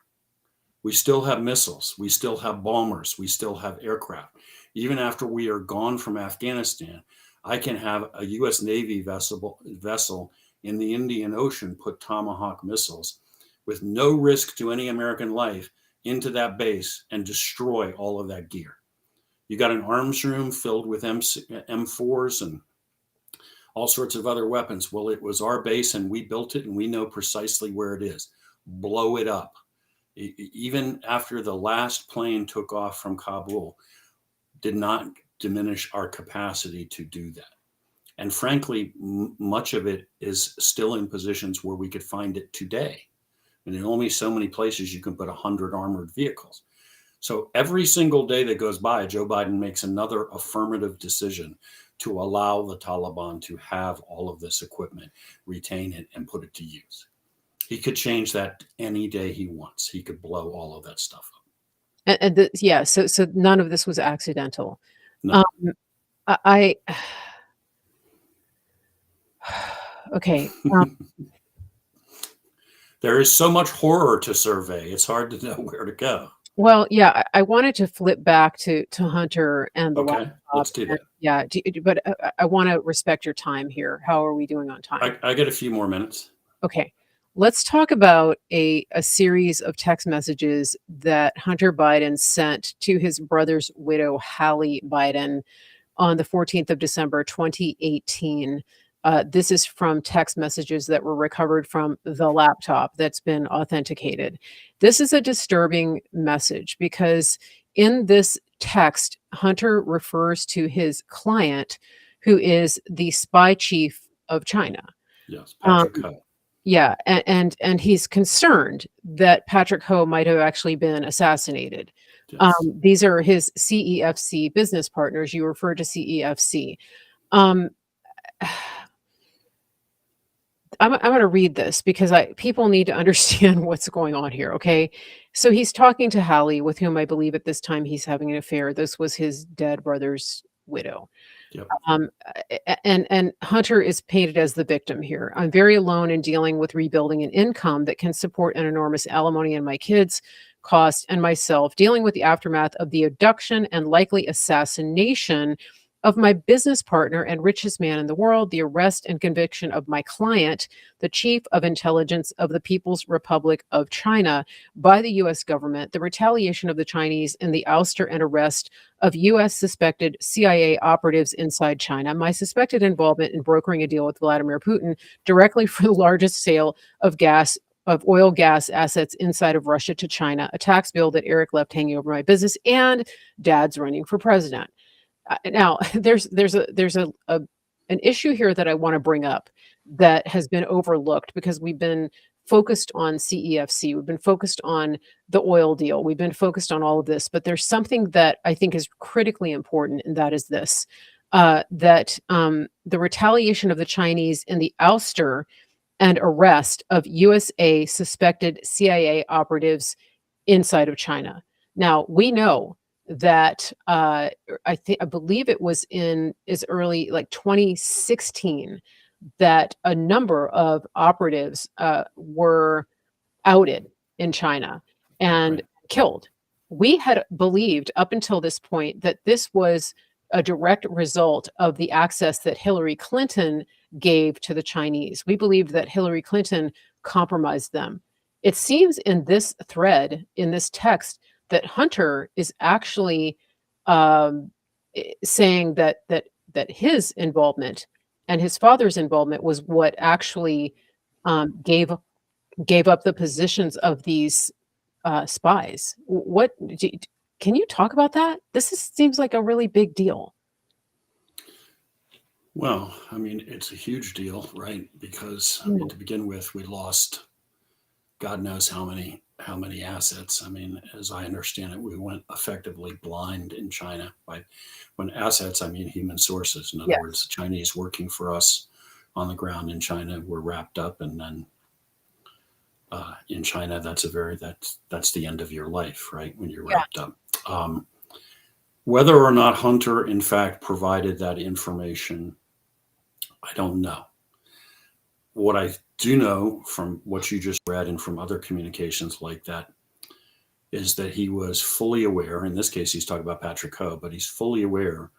We still have missiles. We still have bombers. We still have aircraft. Even after we are gone from Afghanistan, I can have a U.S. Navy vessel in the Indian Ocean put Tomahawk missiles with no risk to any American life into that base and destroy all of that gear. You got an arms room filled with M4s and all sorts of other weapons. Well, it was our base and we built it and we know precisely where it is. Blow it up. Even after the last plane took off from Kabul, did not diminish our capacity to do that. And frankly, much of it is still in positions where we could find it today. And in only so many places you can put 100 armored vehicles. So every single day that goes by, Joe Biden makes another affirmative decision to allow the Taliban to have all of this equipment, retain it, and put it to use. He could change that any day he wants. He could blow all of that stuff up.
So none of this was accidental.
No.
Okay.
There is so much horror to survey. It's hard to know where to go.
Well, yeah, I wanted to flip back to Hunter and the
Okay,
laptop.
let's do that.
Yeah, but I want to respect your time here. How are we doing on time?
I get a few more minutes.
Okay, let's talk about a series of text messages that Hunter Biden sent to his brother's widow, Hallie Biden, on the 14th of December, 2018. This is from text messages that were recovered from the laptop that's been authenticated. This is a disturbing message because in this text, Hunter refers to his client, who is the spy chief of China.
Yes, Patrick Ho.
Yeah, and he's concerned that Patrick Ho might have actually been assassinated.
Yes.
These are his CEFC business partners. You refer to CEFC. I'm going to read this because people need to understand what's going on here. Okay. So he's talking to Hallie, with whom I believe at this time he's having an affair. This was his dead brother's widow.
Yep.
And Hunter is painted as the victim here. I'm very alone in dealing with rebuilding an income that can support an enormous alimony and my kids' cost and myself, dealing with the aftermath of the abduction and likely assassination of my business partner and richest man in the world, the arrest and conviction of my client, the chief of intelligence of the People's Republic of China, by the US government, the retaliation of the Chinese, and the ouster and arrest of US suspected CIA operatives inside China, my suspected involvement in brokering a deal with Vladimir Putin directly for the largest sale of oil gas assets inside of Russia to China, a tax bill that Eric left hanging over my business, and dad's running for president. Now, an issue here that I want to bring up that has been overlooked because we've been focused on CEFC, we've been focused on the oil deal, we've been focused on all of this, but there's something that I think is critically important, and that is this: that the retaliation of the Chinese and the ouster and arrest of USA suspected CIA operatives inside of China. Now, we know that I believe it was in as early like 2016 that a number of operatives were outed in China and
Right.
killed. We had believed up until this point that this was a direct result of the access that Hillary Clinton gave to the Chinese. We believed that Hillary Clinton compromised them. It seems in this thread, in this text, that Hunter is actually saying that his involvement and his father's involvement was what actually gave up the positions of these spies. Can you talk about that? Seems like a really big deal.
Well, I mean, it's a huge deal, right? Because I mean, to begin with, we lost God knows how many assets. I mean, as I understand it, we went effectively blind in China. By when assets, I mean human sources. In other words,
Yes.
the Chinese working for us on the ground in China were wrapped up, and then in China, that's the end of your life, right? When you're
Yeah.
wrapped up. Whether or not Hunter, in fact, provided that information, I don't know. What I do know from what you just read and from other communications like that is that he was fully aware. In this case, he's talking about Patrick Ho, but he's fully aware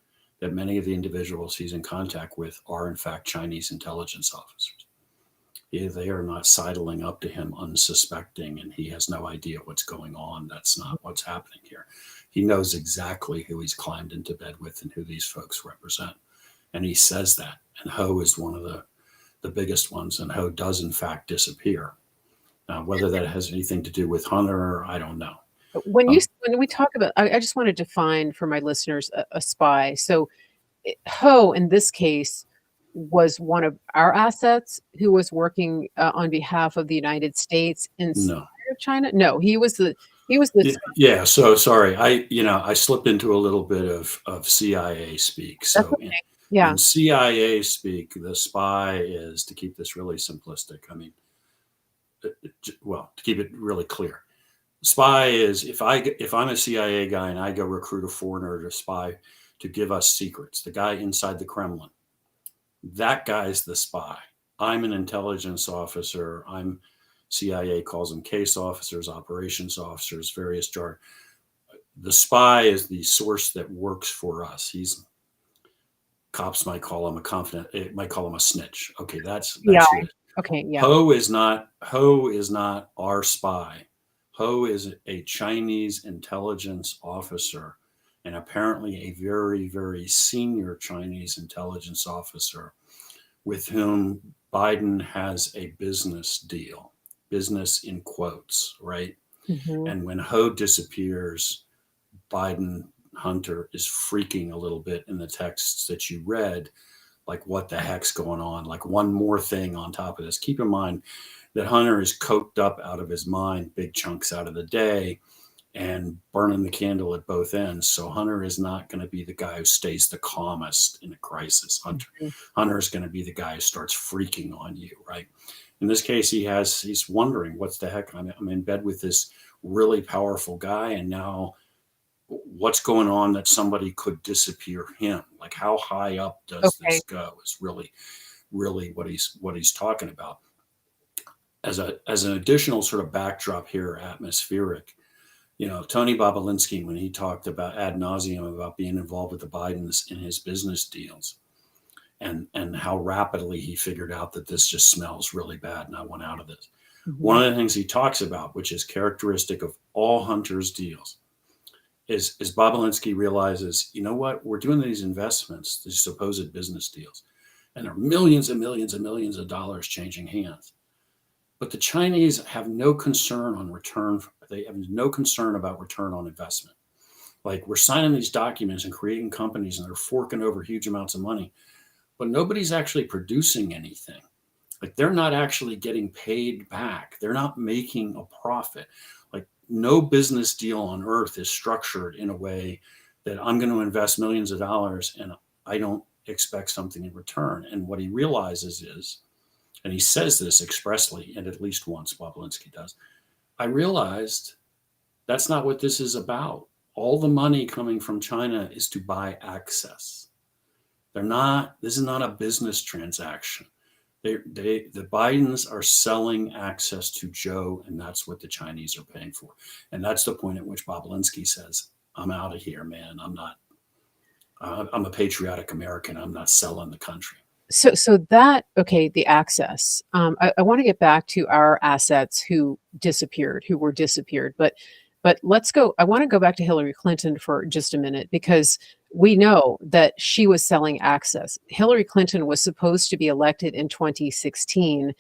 that many of the individuals he's in contact with are, in fact, Chinese intelligence officers. They are not sidling up to him unsuspecting, and he has no idea what's going on. That's not what's happening here. He knows exactly who he's climbed into bed with and who these folks represent. And he says that. And Ho is one of the biggest ones, and Ho does, in fact, disappear. Now, whether that has anything to do with Hunter, I don't know.
When we talk about, I just want to define for my listeners a spy. So Ho, in this case, was one of our assets who was working on behalf of the United States inside
No.
of China. No, he was the
Yeah. So sorry. I slipped into a little bit of CIA speak.
That's
So
okay. Yeah.
in CIA speak, the spy is, to keep this really simplistic. I mean, well, to keep it really clear, spy is if I'm a CIA guy and I go recruit a foreigner to spy to give us secrets, the guy inside the Kremlin, that guy's the spy. I'm an intelligence officer. CIA calls them case officers, operations officers, various jargon. The spy is the source that works for us. Cops might call him a confident. It might call him a snitch. Okay, that's
Yeah.
who it is.
Okay. Yeah.
Ho is not our spy. Ho is a Chinese intelligence officer, and apparently a very, very senior Chinese intelligence officer with whom Biden has a business deal, business in quotes, right?
Mhm.
And when Ho disappears, Hunter is freaking a little bit in the texts that you read, like what the heck's going on? Like one more thing on top of this. Keep in mind that Hunter is coked up out of his mind, big chunks out of the day, and burning the candle at both ends. So Hunter is not going to be the guy who stays the calmest in a crisis. Hunter is going to be the guy who starts freaking on you, right? In this case, he's wondering, what's the heck? I'm in bed with this really powerful guy, and now what's going on that somebody could disappear him? Like, how high up does this go? Is really what he's talking about. As an additional sort of backdrop here, atmospheric, Tony Bobolinsky, when he talked about ad nauseum about being involved with the Bidens in his business deals, and how rapidly he figured out that this just smells really bad and I want out of this. One of the things he talks about, which is characteristic of all Hunter's deals, is Bobolinsky realizes, you know what, we're doing these investments, these supposed business deals, and there are millions and millions and millions of dollars changing hands. But the Chinese have no concern on return. They have no concern about return on investment. Like, we're signing these documents and creating companies and they're forking over huge amounts of money, but nobody's actually producing anything. Like, they're not actually getting paid back. They're not making a profit. Like, no business deal on earth is structured in a way that I'm going to invest millions of dollars and I don't expect something in return. And what he realizes is, and he says this expressly, and at least once Bobolinsky does, I realized that's not what this is about. All the money coming from China is to buy access. This is not a business transaction. The Bidens are selling access to Joe, and that's what the Chinese are paying for. And that's the point at which Bobolinsky says, I'm out of here, man. I'm a patriotic American. I'm not selling the country.
So that, okay, the access. I want to get back to our assets who were disappeared, but let's go. I want to go back to Hillary Clinton for just a minute, because we know that she was selling access. Hillary Clinton was supposed to be elected in 2016,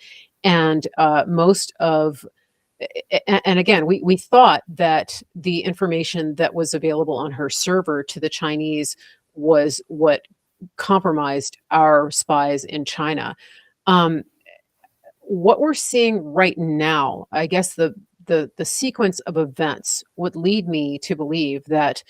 and and again, we thought that the information that was available on her server to the Chinese was what compromised our spies in China. What we're seeing right now, I guess the sequence of events would lead me to believe that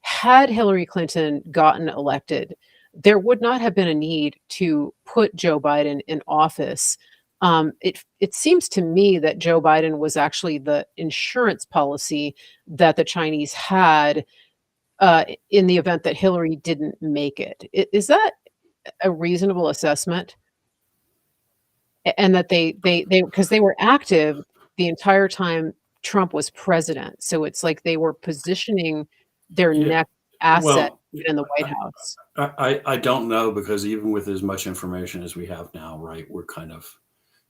had Hillary Clinton gotten elected, there would not have been a need to put Joe Biden in office. It seems to me that Joe Biden was actually the insurance policy that the Chinese had in the event that Hillary didn't make it. Is that a reasonable assessment? And that they because they were active the entire time Trump was president, so it's like they were positioning their next asset in the White House.
I don't know, because even with as much information as we have now, right, we're kind of,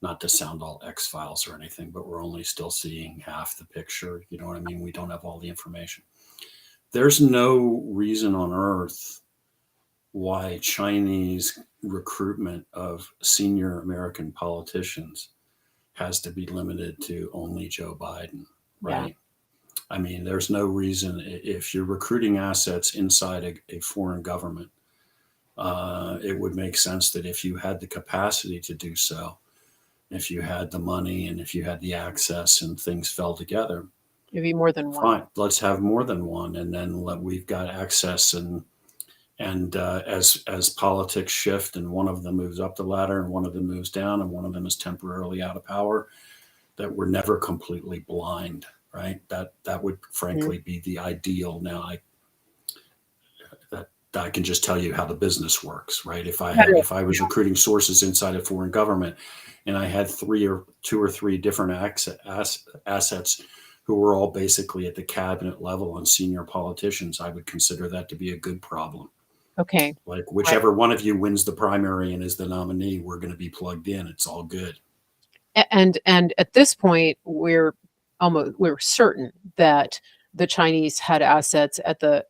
not to sound all X-Files or anything, but we're only still seeing half the picture. You know what I mean? We don't have all the information. There's no reason on earth why Chinese recruitment of senior American politicians has to be limited to only Joe Biden, right? Yeah. I mean, there's no reason, if you're recruiting assets inside a foreign government, it would make sense that if you had the capacity to do so, if you had the money and if you had the access and things fell together,
maybe more than one.
Fine, let's have more than one, and then we've got access, and as politics shift and one of them moves up the ladder and one of them moves down and one of them is temporarily out of power, that we're never completely blind, right? That would frankly be the ideal. Now I can just tell you how the business works, right? If I was recruiting sources inside a foreign government and I had two or three different assets who were all basically at the cabinet level and senior politicians, I would consider that to be a good problem.
Okay.
Like, whichever one of you wins the primary and is the nominee, we're going to be plugged in. It's all good.
And at this point, we're certain that the Chinese had assets at the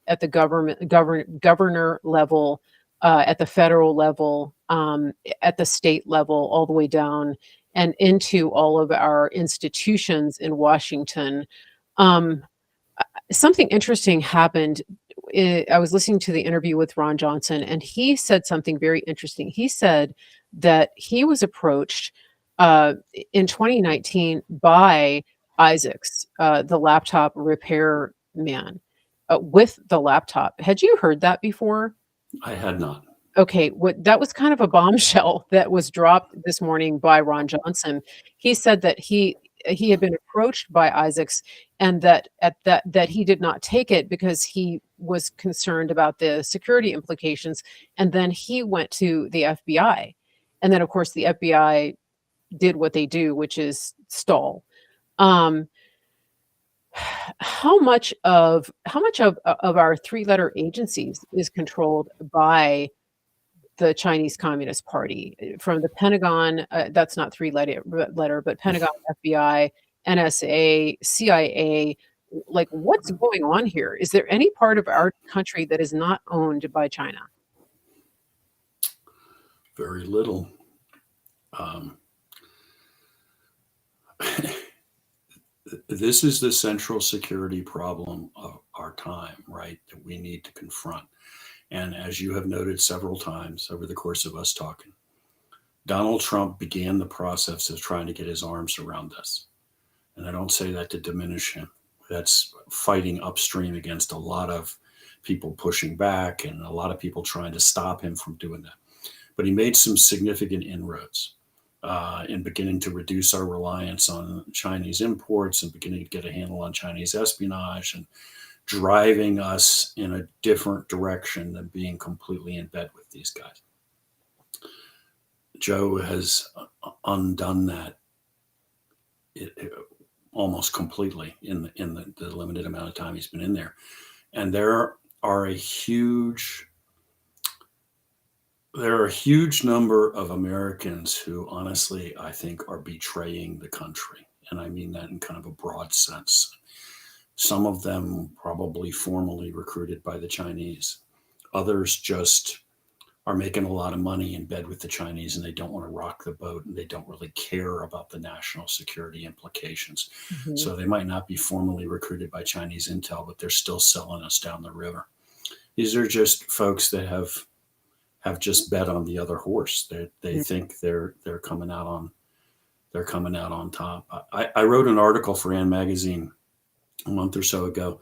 governor level, at the federal level, at the state level, all the way down and into all of our institutions in Washington. Something interesting happened. I was listening to the interview with Ron Johnson, and he said something very interesting. He said that he was approached in 2019 by Isaacs, the laptop repair man, with the laptop. Had you heard that before?
I had not.
Okay, that was kind of a bombshell that was dropped this morning by Ron Johnson. He said that he had been approached by Isaacs, and that he did not take it because he was concerned about the security implications. And then he went to the FBI, and then of course the FBI did what they do, which is stall. how much of our three-letter agencies is controlled by the Chinese Communist Party? From the Pentagon, that's not three letter, but Pentagon, FBI, NSA, CIA. Like, what's going on here? Is there any part of our country that is not owned by China?
Very little. Um, this is the central security problem of our time, right? That we need to confront. And as you have noted several times over the course of us talking, Donald Trump began the process of trying to get his arms around this. And I don't say that to diminish him. That's fighting upstream against a lot of people pushing back and a lot of people trying to stop him from doing that. But he made some significant inroads in beginning to reduce our reliance on Chinese imports and beginning to get a handle on Chinese espionage and driving us in a different direction than being completely in bed with these guys. Joe has undone that almost completely in the limited amount of time he's been in there. And there are a huge number of Americans who honestly, I think, are betraying the country. And I mean that in kind of a broad sense. Some of them probably formally recruited by the Chinese. Others just are making a lot of money in bed with the Chinese and they don't want to rock the boat and they don't really care about the national security implications.
Mhm.
So they might not be formally recruited by Chinese intel, but they're still selling us down the river. These are just folks that have just bet on the other horse. They think they're coming out on top. I wrote an article for Ann Magazine a month or so ago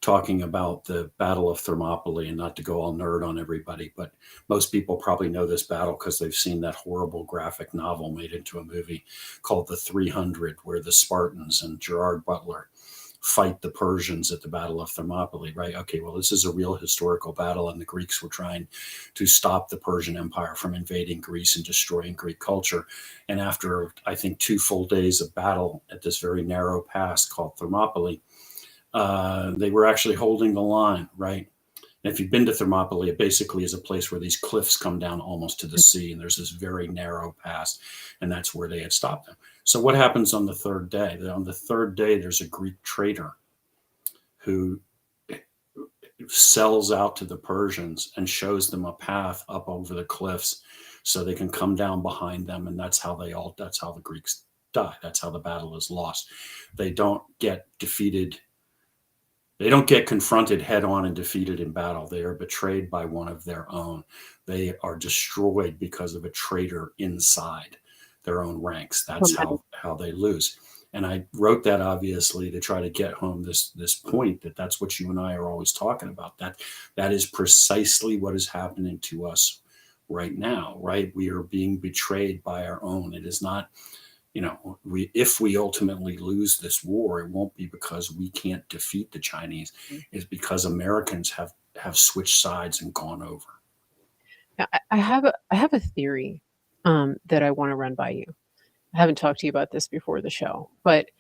talking about the Battle of Thermopylae, and not to go all nerd on everybody, but most people probably know this battle because they've seen that horrible graphic novel made into a movie called The 300, where the Spartans and Gerard Butler fight the Persians at the Battle of Thermopylae, right? Okay, well, this is a real historical battle, and the Greeks were trying to stop the Persian Empire from invading Greece and destroying Greek culture. And after, I think, 2 full days of battle at this very narrow pass called Thermopylae, they were actually holding the line, right? And if you've been to Thermopylae, it basically is a place where these cliffs come down almost to the sea, and there's this very narrow pass, and that's where they had stopped them. So what happens on the third day? On the third day, there's a Greek trader who sells out to the Persians and shows them a path up over the cliffs so they can come down behind them, and that's how the Greeks die. That's how the battle is lost. They don't get defeated. They don't get confronted head on and defeated in battle. They are betrayed by one of their own. They are destroyed because of a traitor inside their own ranks. That's how they lose. And I wrote that obviously to try to get home this point that that's what you and I are always talking about. That is precisely what is happening to us right now, right? We are being betrayed by our own. It is not, if we ultimately lose this war, it won't be because we can't defeat the Chinese. It's because Americans have switched sides and gone over.
Now, I have a theory that I want to run by you. I haven't talked to you about this before the show, but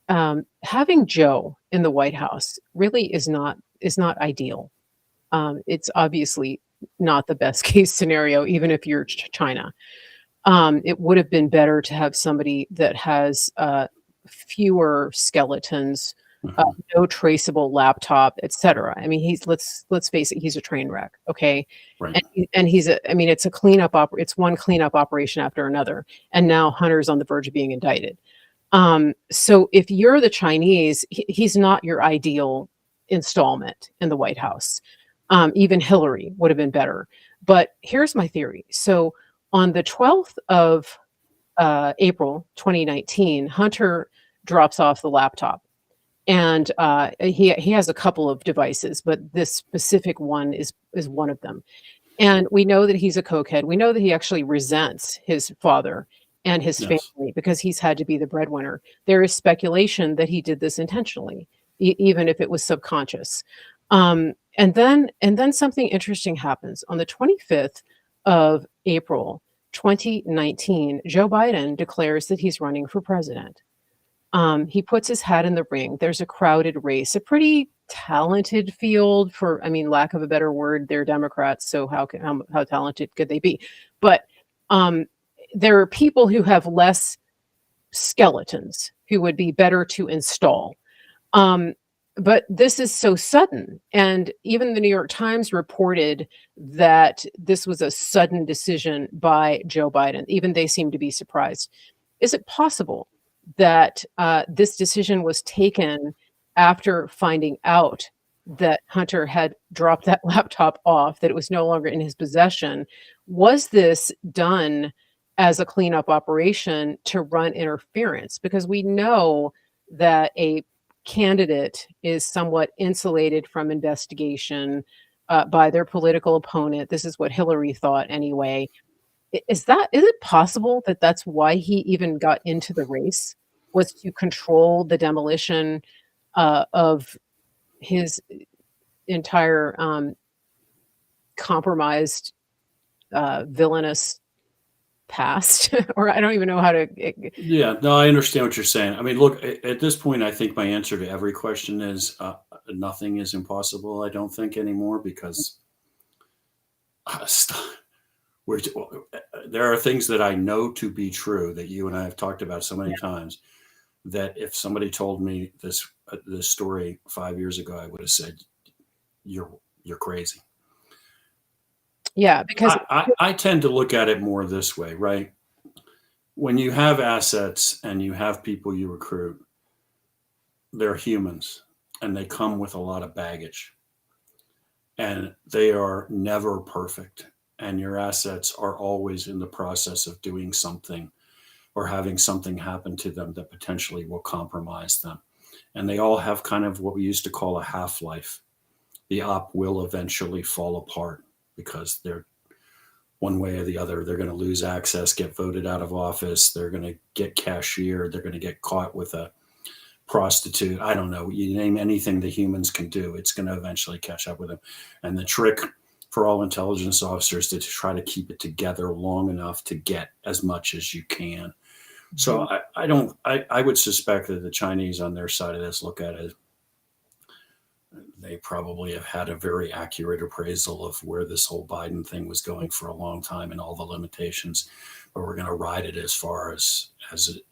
having Joe in the White House really is not ideal. It's obviously not the best case scenario, even if you're China. It would have been better to have somebody that has fewer skeletons, no traceable laptop, etc. I mean, let's face it, he's a train wreck. Okay,
Right.
And it's a cleanup it's one cleanup operation after another, and now Hunter's on the verge of being indicted. So if you're the Chinese, he's not your ideal installment in the White House. Even Hillary would have been better. But here's my theory. So on the 12th of April 2019, Hunter drops off the laptop. And he has a couple of devices, but this specific one is one of them. And we know that he's a cokehead. We know that he actually resents his father and his family because he's had to be the breadwinner. There is speculation that he did this intentionally, even if it was subconscious. And then something interesting happens. On the 25th of April 2019, Joe Biden declares that he's running for president. He puts his hat in the ring. There's a crowded race, a pretty talented field for, I mean, lack of a better word, they're Democrats, so how talented could they be? But um, there are people who have less skeletons who would be better to install. Um, but this is so sudden. And even the New York Times reported that this was a sudden decision by Joe Biden. Even they seem to be surprised. Is it possible that this decision was taken after finding out that Hunter had dropped that laptop off, that it was no longer in his possession? Was this done as a cleanup operation to run interference? Because we know that a candidate is somewhat insulated from investigation by their political opponent. This is what Hillary thought anyway. Is it possible that that's why he even got into the race, was to control the demolition of his entire compromised, villainous past? Or I don't even know how to.
Yeah, no, I understand what you're saying. I mean, look, at this point, I think my answer to every question is nothing is impossible. I don't think anymore, because we're, there are things that I know to be true that you and I have talked about so many times, that if somebody told me this story 5 years ago, I would have said, you're crazy.
Yeah, because
I tend to look at it more this way, right? When you have assets and you have people you recruit, they're humans and they come with a lot of baggage, and they are never perfect. And your assets are always in the process of doing something or having something happen to them that potentially will compromise them. And they all have kind of what we used to call a half-life. The op will eventually fall apart because they're one way or the other. They're going to lose access, get voted out of office. They're going to get cashiered. They're going to get caught with a prostitute. I don't know. You name anything the humans can do, it's going to eventually catch up with them. And the trick for all intelligence officers is to try to keep it together long enough to get as much as you can. So I would suspect that the Chinese on their side of this look at it, they probably have had a very accurate appraisal of where this whole Biden thing was going for a long time and all the limitations, but we're going to ride it as far as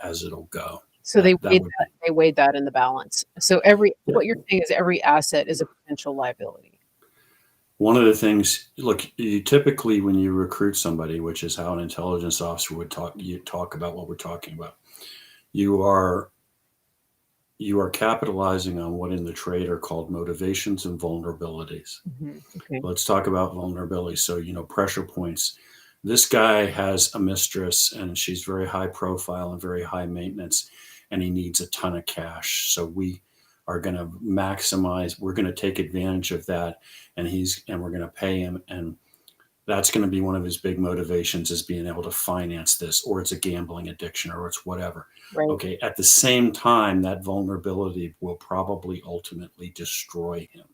it'll go.
So they weighed that in the balance. So what you're saying is every asset is a potential liability.
One of the things, look, you typically, when you recruit somebody, which is how an intelligence officer would talk about what we're talking about, you are capitalizing on what in the trade are called motivations and vulnerabilities.
Mm-hmm. Okay.
Let's talk about vulnerability. So, pressure points. This guy has a mistress and she's very high profile and very high maintenance, and he needs a ton of cash. So we are going to maximize, we're going to take advantage of that, and we're going to pay him. And that's going to be one of his big motivations, is being able to finance this, or it's a gambling addiction, or it's whatever.
Right.
Okay. At the same time, that vulnerability will probably ultimately destroy him.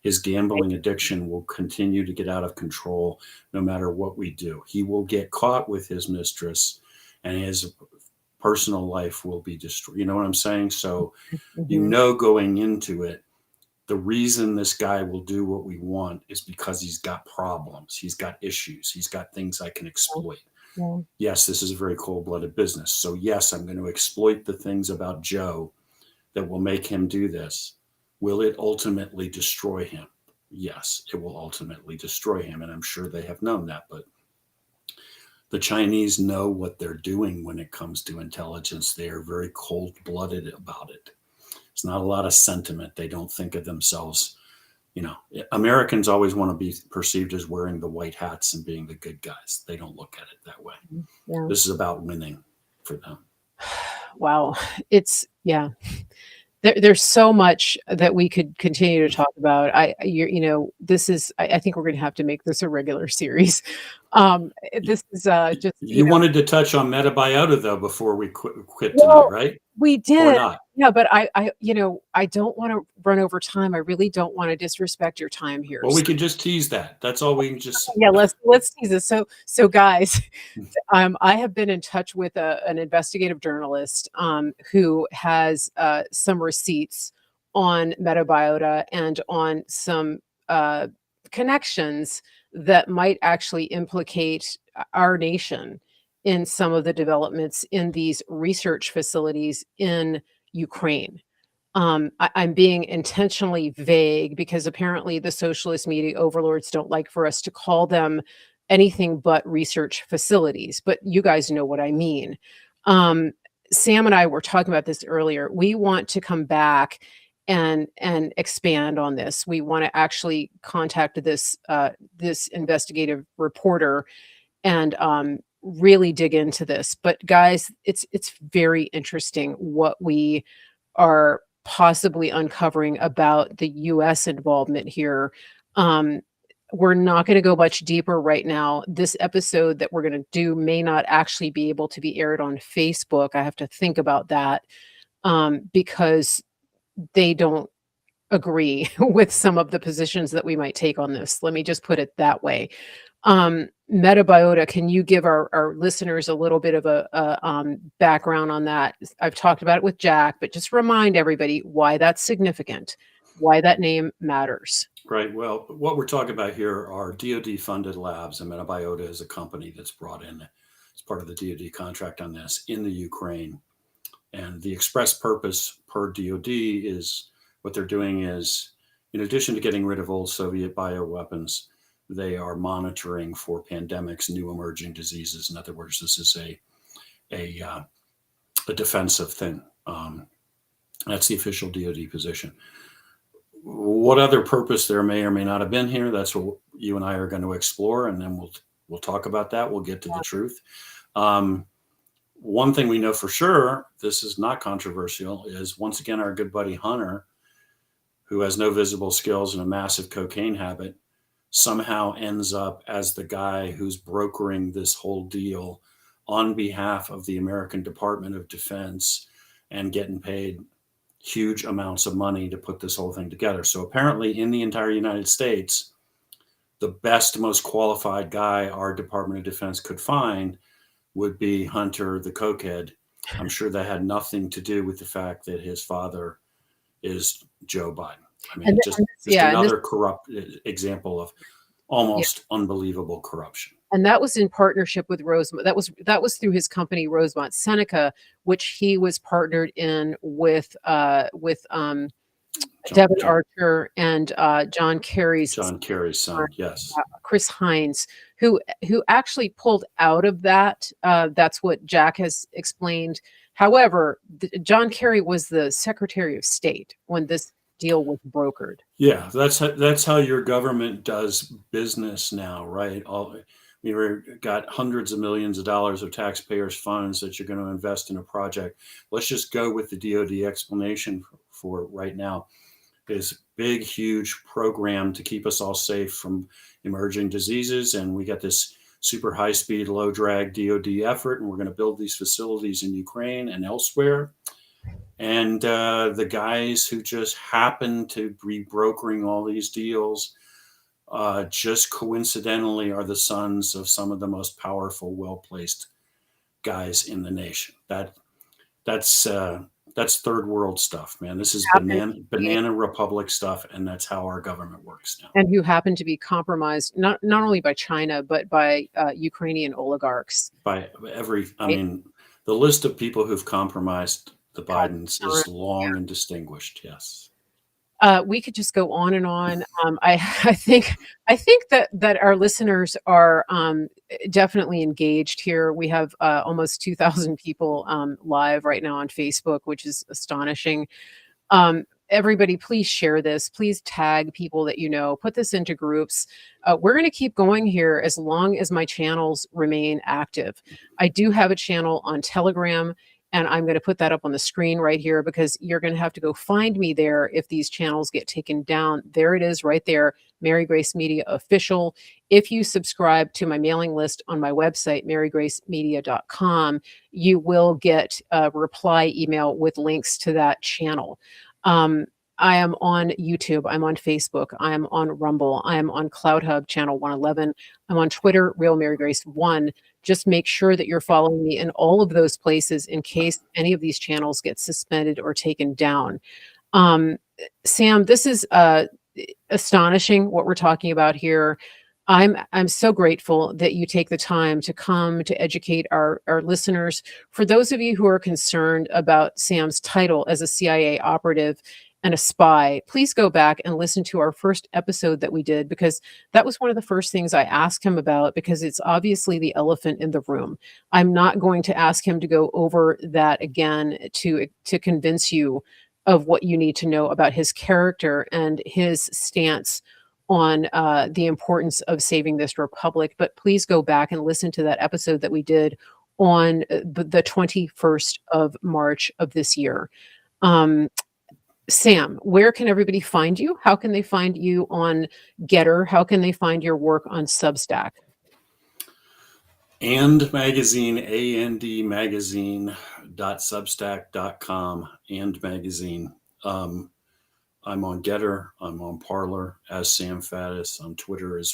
His gambling addiction will continue to get out of control no matter what we do. He will get caught with his mistress, and his personal life will be destroyed. You know what I'm saying? So, going into it, the reason this guy will do what we want is because he's got problems. He's got issues. He's got things I can exploit.
Yeah.
Yes, this is a very cold-blooded business. So yes, I'm going to exploit the things about Joe that will make him do this. Will it ultimately destroy him? Yes, it will ultimately destroy him. And I'm sure they have known that. But the Chinese know what they're doing when it comes to intelligence. They are very cold-blooded about it. It's not a lot of sentiment. They don't think of themselves. Americans always want to be perceived as wearing the white hats and being the good guys. They don't look at it that way. Yeah. This is about winning for them.
Wow. There's so much that we could continue to talk about. I think we're going to have to make this a regular series. This is just.
You wanted to touch on Metabiota though before we quit tonight, right?
We did. Yeah, but I don't want to run over time. I really don't want to disrespect your time here.
Well, we can just tease that. That's all we can just.
Yeah, let's tease this. So guys, I have been in touch with an investigative journalist who has some receipts on Metabiota and on some connections that might actually implicate our nation in some of the developments in these research facilities in Ukraine. I'm being intentionally vague because apparently the socialist media overlords don't like for us to call them anything but research facilities, but you guys know what I mean. Um, Sam and I were talking about this earlier. We want to come back and expand on this. We want to actually contact this investigative reporter and really dig into this. But guys, it's very interesting what we are possibly uncovering about the US involvement here. Um, we're not going to go much deeper right now. This episode that we're going to do may not actually be able to be aired on Facebook. I have to think about that because they don't agree with some of the positions that we might take on this. Let me just put it that way. Metabiota, can you give our listeners a little bit of a background on that? I've talked about it with Jack, but just remind everybody why that's significant, why that name matters.
Right. Well, what we're talking about here are DoD funded labs, and Metabiota is a company that's brought in as part of the DoD contract on this in the Ukraine. And the express purpose per DoD is what they're doing is, in addition to getting rid of old Soviet bioweapons, they are monitoring for pandemics, new emerging diseases. In other words, this is a defensive thing. That's the official DoD position. What other purpose there may or may not have been here, that's what you and I are going to explore, and then we'll talk about that. We'll get to the truth. One thing we know for sure, this is not controversial, is once again our good buddy Hunter, who has no visible skills and a massive cocaine habit, somehow ends up as the guy who's brokering this whole deal on behalf of the American Department of Defense and getting paid huge amounts of money to put this whole thing together. So apparently in the entire United States, the best, most qualified guy our Department of Defense could find would be Hunter the cokehead. I'm sure that had nothing to do with the fact that his father is Joe Biden. I mean, just another corrupt example of almost unbelievable corruption.
And that was in partnership with Rosemont. That was through his company Rosemont Seneca, which he was partnered in with Devin Archer and John Kerry's
son, yes,
Chris Hines, who actually pulled out of that. That's what Jack has explained. However, John Kerry was the Secretary of State when this deal was brokered.
Yeah, that's how your government does business now, right? We've got hundreds of millions of dollars of taxpayers' funds that you're going to invest in a project. Let's just go with the DoD explanation for right now. This big, huge program to keep us all safe from emerging diseases, and we got this super high-speed, low-drag DoD effort, and we're going to build these facilities in Ukraine and elsewhere. And the guys who just happen to be brokering all these deals just coincidentally are the sons of some of the most powerful, well-placed guys in the nation. That's third world stuff, man. This is banana republic stuff, and that's how our government works now.
And who happen to be compromised not only by China but by Ukrainian oligarchs.
I mean, the list of people who've compromised the Bidens is long and distinguished. Yes.
We could just go on and on. I think that our listeners are definitely engaged here. We have almost 2,000 people live right now on Facebook, which is astonishing. Everybody, please share this. Please tag people that you know. Put this into groups. We're going to keep going here as long as my channels remain active. I do have a channel on Telegram, and I'm going to put that up on the screen right here because you're going to have to go find me there if these channels get taken down. There it is right there. Mary Grace Media Official. If you subscribe to my mailing list on my website, marygracemedia.com, you will get a reply email with links to that channel. I am on YouTube. I'm on Facebook. I'm on Rumble. I'm on CloudHub channel 111. I'm on Twitter, Real Mary Grace 1. Just make sure that you're following me in all of those places in case any of these channels get suspended or taken down. Sam, this is astonishing what we're talking about here. I'm so grateful that you take the time to come to educate our listeners. For those of you who are concerned about Sam's title as a CIA operative and a spy, please go back and listen to our first episode that we did, because that was one of the first things I asked him about, because it's obviously the elephant in the room. I'm not going to ask him to go over that again to convince you of what you need to know about his character and his stance on the importance of saving this republic. But please go back and listen to that episode that we did on the 21st of March of this year. Sam, where can everybody find you? How can they find you on Getter? How can they find your work on Substack?
And magazine, andmagazine.substack.com, and magazine. I'm on Getter. I'm on Parler as Sam Faddis. On Twitter as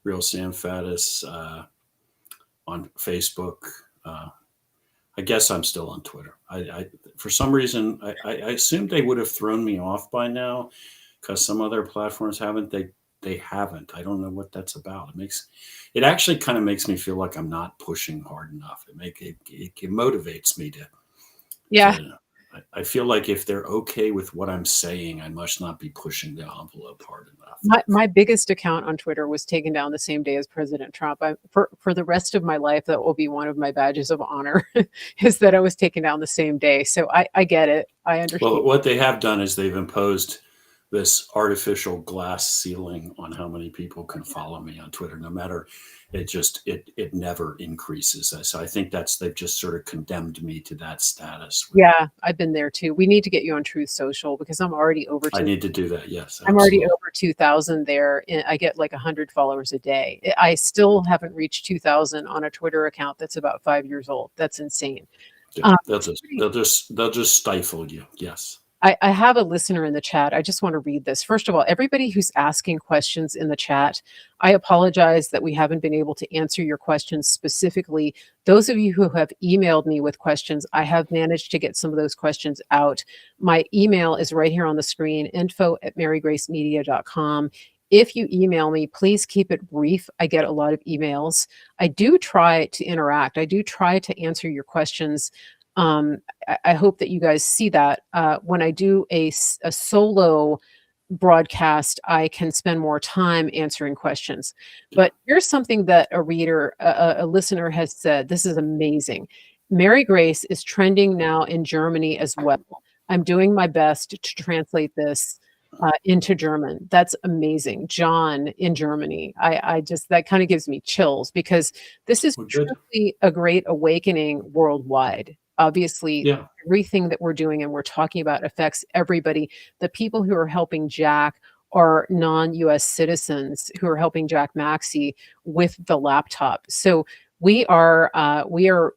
Real Sam Faddis. On Facebook. I guess I'm still on Twitter. I for some reason, I assumed they would have thrown me off by now, because some other platforms haven't. They haven't. I don't know what that's about. It actually kind of makes me feel like I'm not pushing hard enough. It motivates me to.
Yeah.
I feel like if they're okay with what I'm saying, I must not be pushing the envelope hard enough.
My biggest account on Twitter was taken down the same day as President Trump. For the rest of my life, that will be one of my badges of honor, is that I was taken down the same day. So I get it. I understand.
Well, what they have done is they've imposed this artificial glass ceiling on how many people can follow me on Twitter. No matter, it never increases. So I think they've just sort of condemned me to that status.
Yeah, I've been there too. We need to get you on Truth Social, because I'm already over.
I need to do that. Yes,
I'm already over 2,000 there. I get like 100 followers a day. I still haven't reached 2,000 on a Twitter account that's about 5 years old. That's insane.
Yeah, they'll just stifle you. Yes.
I have a listener in the chat. I just want to read this. First of all, everybody who's asking questions in the chat, I apologize that we haven't been able to answer your questions specifically. Those of you who have emailed me with questions, I have managed to get some of those questions out. My email is right here on the screen, info@marygracemedia.com. If you email me, please keep it brief. I get a lot of emails. I do try to interact. I do try to answer your questions. I hope that you guys see that. When I do a solo broadcast, I can spend more time answering questions. But here's something that a reader, a listener has said. This is amazing. Mary Grace is trending now in Germany as well. I'm doing my best to translate this into German. That's amazing. John in Germany. I just, that kind of gives me chills, because this is truly a great awakening worldwide. Obviously,
yeah.
Everything that we're doing and we're talking about affects everybody. The people who are helping Jack are non-US citizens who are helping Jack Maxey with the laptop. So we are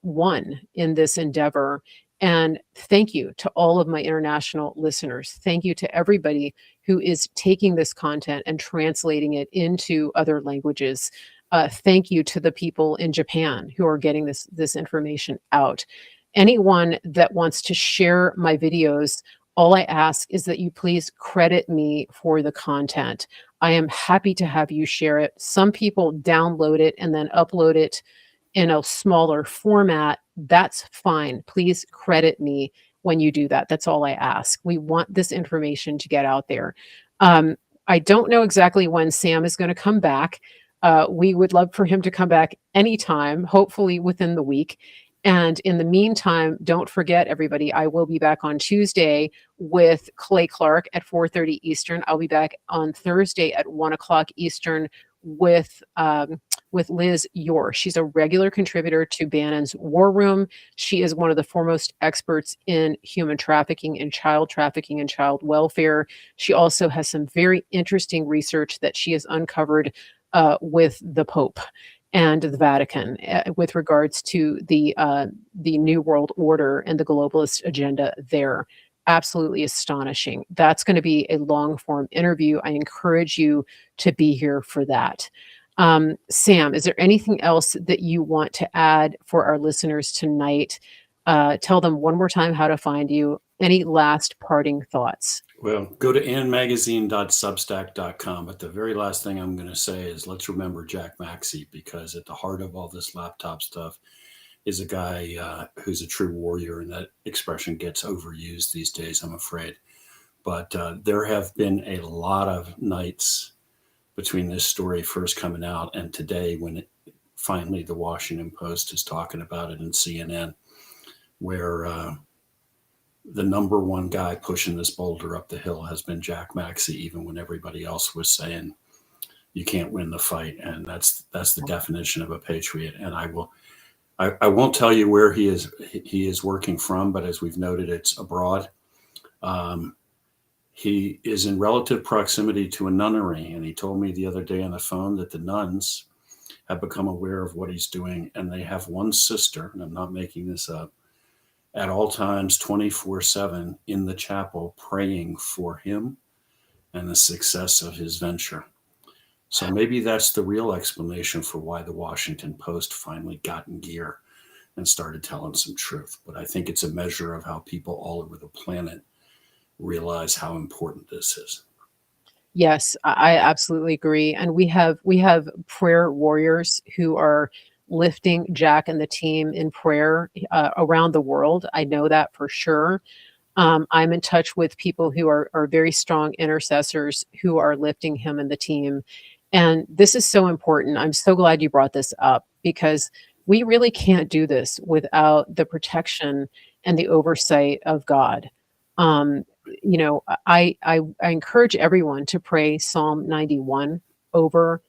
one in this endeavor. And thank you to all of my international listeners. Thank you to everybody who is taking this content and translating it into other languages. Thank you to the people in Japan who are getting this information out. Anyone that wants to share my videos, all I ask is that you please credit me for the content. I am happy to have you share it. Some people download it and then upload it in a smaller format. That's fine. Please credit me when you do that. That's all I ask. We want this information to get out there. I don't know exactly when Sam is going to come back. We would love for him to come back anytime, hopefully within the week. And in the meantime, don't forget, everybody, I will be back on Tuesday with Clay Clark at 4:30 Eastern. I'll be back on Thursday at 1 o'clock Eastern with with Liz Yore. She's a regular contributor to Bannon's War Room. She is one of the foremost experts in human trafficking and child welfare. She also has some very interesting research that she has uncovered with the Pope and the Vatican with regards to the New World Order and the globalist agenda there. Absolutely astonishing. That's going to be a long form interview. I encourage you to be here for that. Sam, is there anything else that you want to add for our listeners tonight? Tell them one more time how to find you. Any last parting thoughts?
Well, go to annmagazine.substack.com. But the very last thing I'm going to say is let's remember Jack Maxey, because at the heart of all this laptop stuff is a guy who's a true warrior, and that expression gets overused these days, I'm afraid. But there have been a lot of nights between this story first coming out and today, when finally the Washington Post is talking about it, and CNN, where the number one guy pushing this boulder up the hill has been Jack Maxey, even when everybody else was saying you can't win the fight. And that's the definition of a patriot. And I won't tell you where he is working from, but as we've noted, it's abroad. He is in relative proximity to a nunnery, and he told me the other day on the phone that the nuns have become aware of what he's doing, and they have one sister, and I'm not making this up, at all times 24/7 in the chapel praying for him and the success of his venture. So maybe that's the real explanation for why the Washington Post finally got in gear and started telling some truth. But I think it's a measure of how people all over the planet realize how important this is.
Yes, I absolutely agree. And we have prayer warriors who are lifting Jack and the team in prayer around the world. I know that for sure. I'm in touch with people who are very strong intercessors who are lifting him and the team. And this is so important. I'm so glad you brought this up, because we really can't do this without the protection and the oversight of God. I encourage everyone to pray Psalm 91 over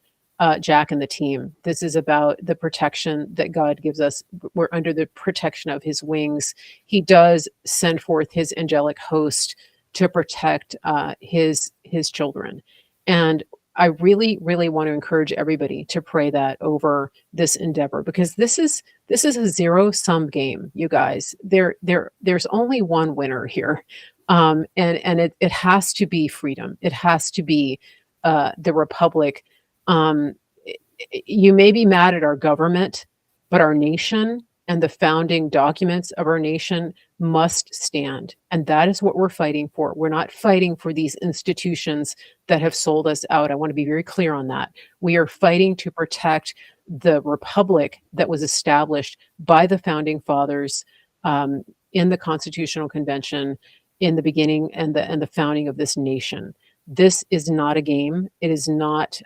Jack and the team. This is about the protection that God gives us. We're under the protection of his wings. He does send forth his angelic host to protect his children. And I really, really want to encourage everybody to pray that over this endeavor, because this is a zero-sum game, you guys. There's only one winner here. And it has to be freedom. It has to be the republic. You may be mad at our government, but our nation and the founding documents of our nation must stand. And that is what we're fighting for. We're not fighting for these institutions that have sold us out. I want to be very clear on that. We are fighting to protect the republic that was established by the founding fathers in the Constitutional Convention in the beginning and the founding of this nation. This is not a game. It is not,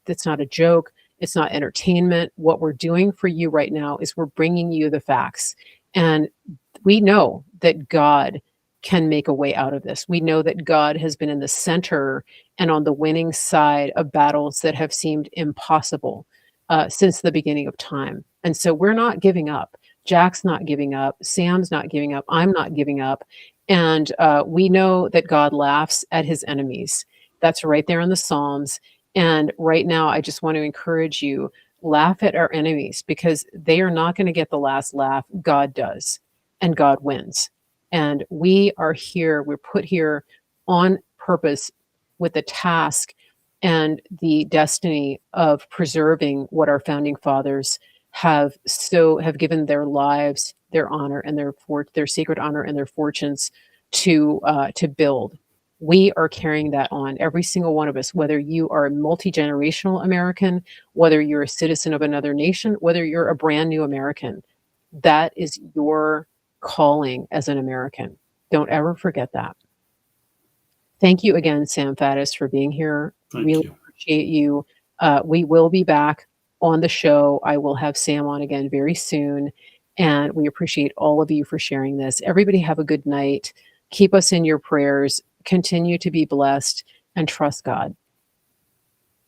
it's not a joke. It's not entertainment. What we're doing for you right now is we're bringing you the facts. And we know that God can make a way out of this. We know that God has been in the center and on the winning side of battles that have seemed impossible since the beginning of time. And so we're not giving up. Jack's not giving up. Sam's not giving up. I'm not giving up. And we know that God laughs at his enemies. That's right there in the Psalms. And right now, I just want to encourage you, laugh at our enemies, because they are not going to get the last laugh. God does, and God wins. And we are here, we're put here on purpose with the task and the destiny of preserving what our founding fathers have given their lives, their honor, and their sacred honor and their fortunes to build. We are carrying that on, every single one of us, whether you are a multi-generational American, whether you're a citizen of another nation, whether you're a brand new American. That is your calling as an American. Don't ever forget that. Thank you again, Sam Faddis, for being here.
Thank
Really
you.
appreciate you. We will be back on the show. I will have Sam on again very soon. And we appreciate all of you for sharing this. Everybody have a good night. Keep us in your prayers. Continue to be blessed and trust God.